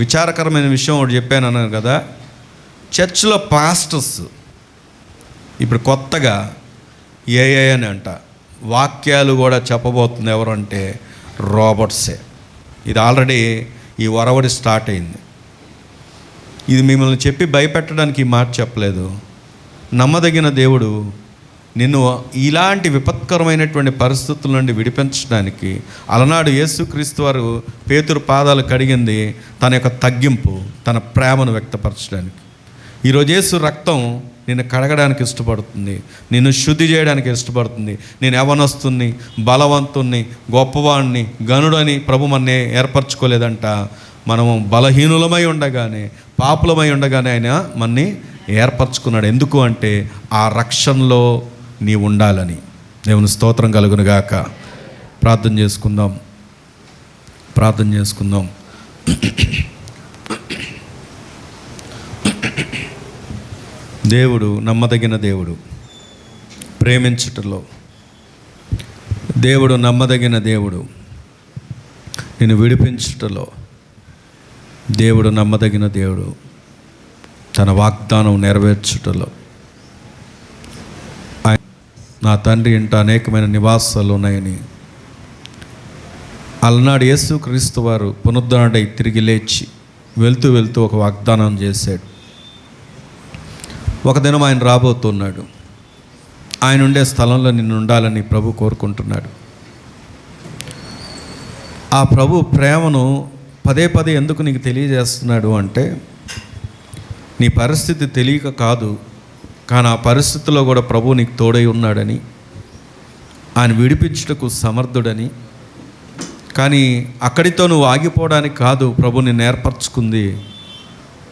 విచారకరమైన విషయం ఒకటి చెప్పాను అన్నాను కదా. చర్చ్లో పాస్టర్స్ ఇప్పుడు కొత్తగా ఏఐ అని అంట వాక్యాలు కూడా చెప్పబోతుంది. ఎవరంటే రోబోట్సే. ఇది ఆల్రెడీ ఈ ఒరవడి స్టార్ట్ అయింది. ఇది మిమ్మల్ని చెప్పి భయపెట్టడానికి ఈ మాట చెప్పలేదు. నమ్మదగిన దేవుడు నిన్ను ఇలాంటి విపత్కరమైనటువంటి పరిస్థితుల నుండి విడిపించడానికి అలనాడు యేసుక్రీస్తు వారు పేతురు పాదాలు కడిగింది తన యొక్క తగ్గింపు, తన ప్రేమను వ్యక్తపరచడానికి. ఈరోజు యేసు రక్తం నిన్ను కడగడానికి ఇష్టపడుతుంది, నిన్ను శుద్ధి చేయడానికి ఇష్టపడుతుంది. నేను యవనస్తుని, బలవంతుణ్ణి, గొప్పవాణ్ణి, గనుడని ప్రభు మన్నే ఏర్పరచుకోలేదంట. మనము బలహీనులమై ఉండగానే, పాపులమై ఉండగానే ఆయన మన్ని ఏర్పరచుకున్నాడు. ఎందుకు అంటే ఆ రక్షణలో నీ ఉండాలని. దేవుని స్తోత్రం కలుగును గాక. ప్రార్థన చేసుకుందాం. దేవుడు నమ్మదగిన దేవుడు, ప్రేమించుటలో దేవుడు నమ్మదగిన దేవుడు, నిన్ను విడిపించుటలో దేవుడు నమ్మదగిన దేవుడు, తన వాగ్దానం నెరవేర్చుటలో. నా తండ్రి ఇంట అనేకమైన నివాసాలు ఉన్నాయని అలనాడు యేసుక్రీస్తు వారు పునరుద్ధరణై తిరిగి లేచి వెళ్తూ ఒక వాగ్దానం చేశాడు. ఒక దినం ఆయన రాబోతున్నాడు. ఆయన ఉండే స్థలంలో నిన్ను ఉండాలని ప్రభు కోరుకుంటున్నాడు. ఆ ప్రభు ప్రేమను పదే ఎందుకు నీకు తెలియజేస్తున్నాడు అంటే, నీ పరిస్థితి తెలియక కాదు, కానీ ఆ పరిస్థితిలో కూడా ప్రభు నీకు తోడై ఉన్నాడని, ఆయన విడిపించుటకు సమర్థుడని. కానీ అక్కడితో నువ్వు ఆగిపోవడానికి కాదు ప్రభు నిన్ను ఏర్పరచుకుంది,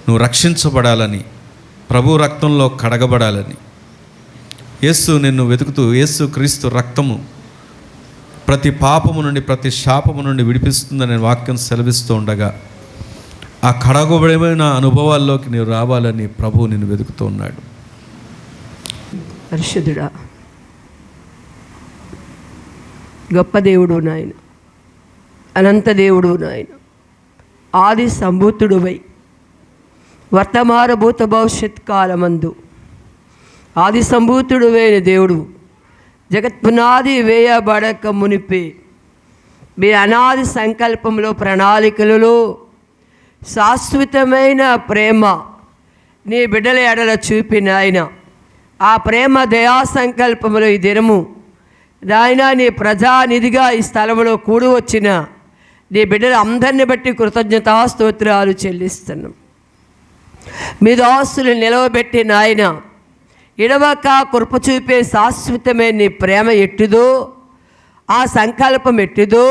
నువ్వు రక్షించబడాలని, ప్రభు రక్తంలో కడగబడాలని. యేసు నిన్ను వెతుకుతూ, యేసు క్రీస్తు రక్తము ప్రతి పాపము నుండి, ప్రతి శాపము నుండి విడిపిస్తుందనే వాక్యం సెలవిస్తూ ఉండగా ఆ కడగబడిన అనుభవాల్లోకి నీవు రావాలని ప్రభువు నిన్ను వెతుకుతూ ఉన్నాడు. పరిశుద్ధుడా, గొప్ప దేవుడు నాయన, అనంత దేవుడు నాయన, ఆది సంభూతుడువై వర్తమాన భూత భవిష్యత్ కాలమందు ఆది సంభూతుడువైన దేవుడు జగత్పునాది వేయబడక మునిపే మీ అనాది సంకల్పంలో, ప్రణాళికలలో శాశ్వతమైన ప్రేమ నీ బిడ్డల ఎడల చూపిన ఆయన ఆ ప్రేమ దయా సంకల్పంలో ఈ దినము నాయన నీ ప్రజానిధిగా ఈ స్థలంలో కూడి వచ్చిన నీ బిడ్డలు అందరిని బట్టి కృతజ్ఞతాస్తోత్రాలు చెల్లిస్తున్నాం. మీ దాసులు నిలవబెట్టి నాయన ఇడవక కృప చూపే శాశ్వతమైన నీ ప్రేమ ఎట్టిదో, ఆ సంకల్పం ఎట్టిదో,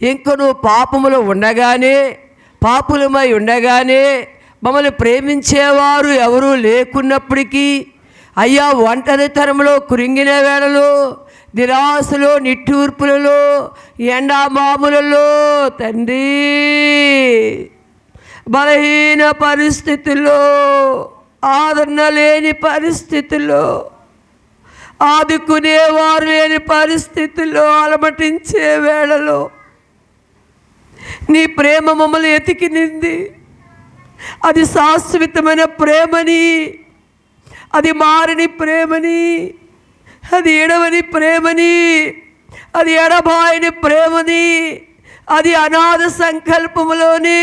ఇంక నువ్వు పాపములు ఉండగానే, పాపులమై ఉండగానే, మమ్మల్ని ప్రేమించేవారు ఎవరూ లేకున్నప్పటికీ, అయ్యా ఒంటరితనంలో కృంగిన వేళలో, నిరాశలో, నిట్టూర్పులలో, ఎండామాములలో తండ్రి బలహీన పరిస్థితుల్లో, ఆదరణ లేని పరిస్థితుల్లో, ఆదుకునేవారు లేని పరిస్థితుల్లో, అలమటించే వేళలో నీ ప్రేమ మమ్మల్ని ఎతికినింది. అది శాశ్వతమైన ప్రేమని, అది మారని ప్రేమని, అది ఎడవని ప్రేమని, అది ఎడబాయని ప్రేమని, అది అనాథ సంకల్పములోనే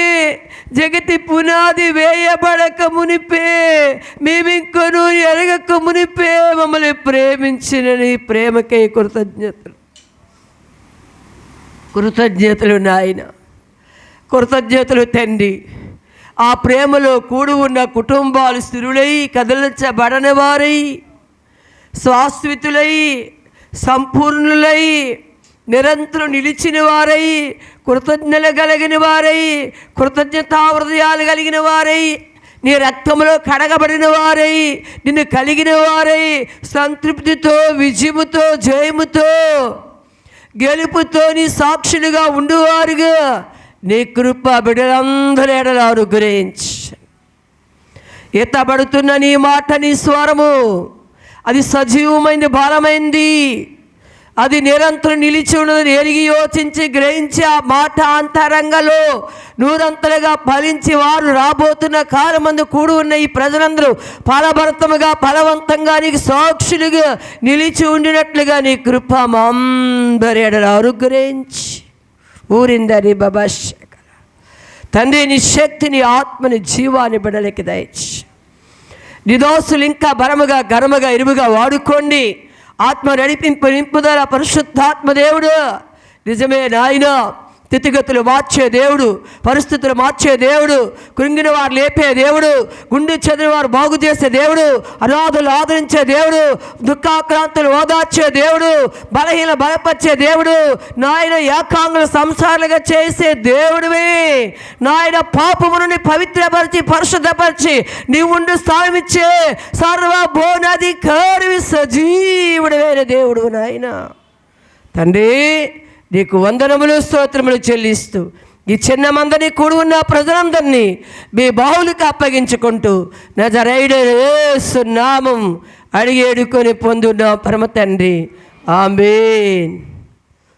జగతి పునాది వేయబడక మునిపే, మేమింకను ఎరగక మునిపే మమ్మల్ని ప్రేమించిన నీ ప్రేమకే కృతజ్ఞతలు. కృతజ్ఞతలు నాయన, కృతజ్ఞతలు తండ్రి. ఆ ప్రేమలో కూడి ఉన్న కుటుంబాలు స్థిరులై, కదలించబడని వారై, శాశ్వతులై, సంపూర్ణులై, నిరంతరం నిలిచిన వారై, కృతజ్ఞతలు కలిగిన వారై, కృతజ్ఞతా హృదయాలు కలిగిన వారై, నీ రక్తంలో కడగబడిన వారై, నిన్ను కలిగిన వారై, సంతృప్తితో, విజయముతో, జయముతో, గెలుపుతో నీ సాక్షులుగా ఉండువారుగా నీ కృప బిడ్డలందరి ఎడల అనుగ్రహించు. ఎత్తబడుతున్న నీ మాట, నీ స్వరము అది సజీవమైంది, బలమైంది, అది నిరంతరం నిలిచి ఉన్నదని ఎరిగి యోచించి గ్రహించి ఆ మాట అంతరంగంలో నూరంతలుగా ఫలించి వారు రాబోతున్న కాలమందు కూడి ఉన్న ఈ ప్రజలందరూ ఫలభరితముగా, ఫలవంతంగా నీకు సాక్షులుగా నిలిచి ఉండినట్లుగా నీ కృప మా అందరి ఎడల అనుగ్రహించి ఊరిందని బబాషకల తండ్రి, నీ శక్తిని, ఆత్మని, జీవాన్ని బిడ్డలకి దయచి నీ దోసులు ఇంకా బలముగా, ఘనముగా, ఇరుముగా వాడుకోండి. ఆత్మ నడిపింపు, నింపుదల పరిశుద్ధాత్మ దేవుడు నిజమే నాయన. స్థితిగతులు మార్చే దేవుడు, పరిస్థితులు మార్చే దేవుడు, కృంగిన వారు లేపే దేవుడు, గుండె చెదిరిన వారు బాగు చేసే దేవుడు, అనాథులు ఆదరించే దేవుడు, దుఃఖాక్రాంతులు ఓదార్చే దేవుడు, బలహీన బలపరిచే దేవుడు నాయన. ఏకాంగుల సంసారాలుగా చేసే దేవుడివే నాయన. పాపమును పవిత్రపరిచి, పరిశుద్ధపరిచి నీవుండి స్థానమిచ్చే సర్వభౌనాధికారి సజీవుడైన దేవుడు నాయన. తండ్రి, నీకు వందనములు, స్తోత్రములు చెల్లిస్తూ ఈ చిన్న మందని కూడి ఉన్న ప్రజలందరినీ మీ బాహులకు అప్పగించుకుంటూ నజరేయుడైన యేసు నామం అడిగి ఏడుకొని పొందున్న పరమ తండ్రి, ఆమేన్.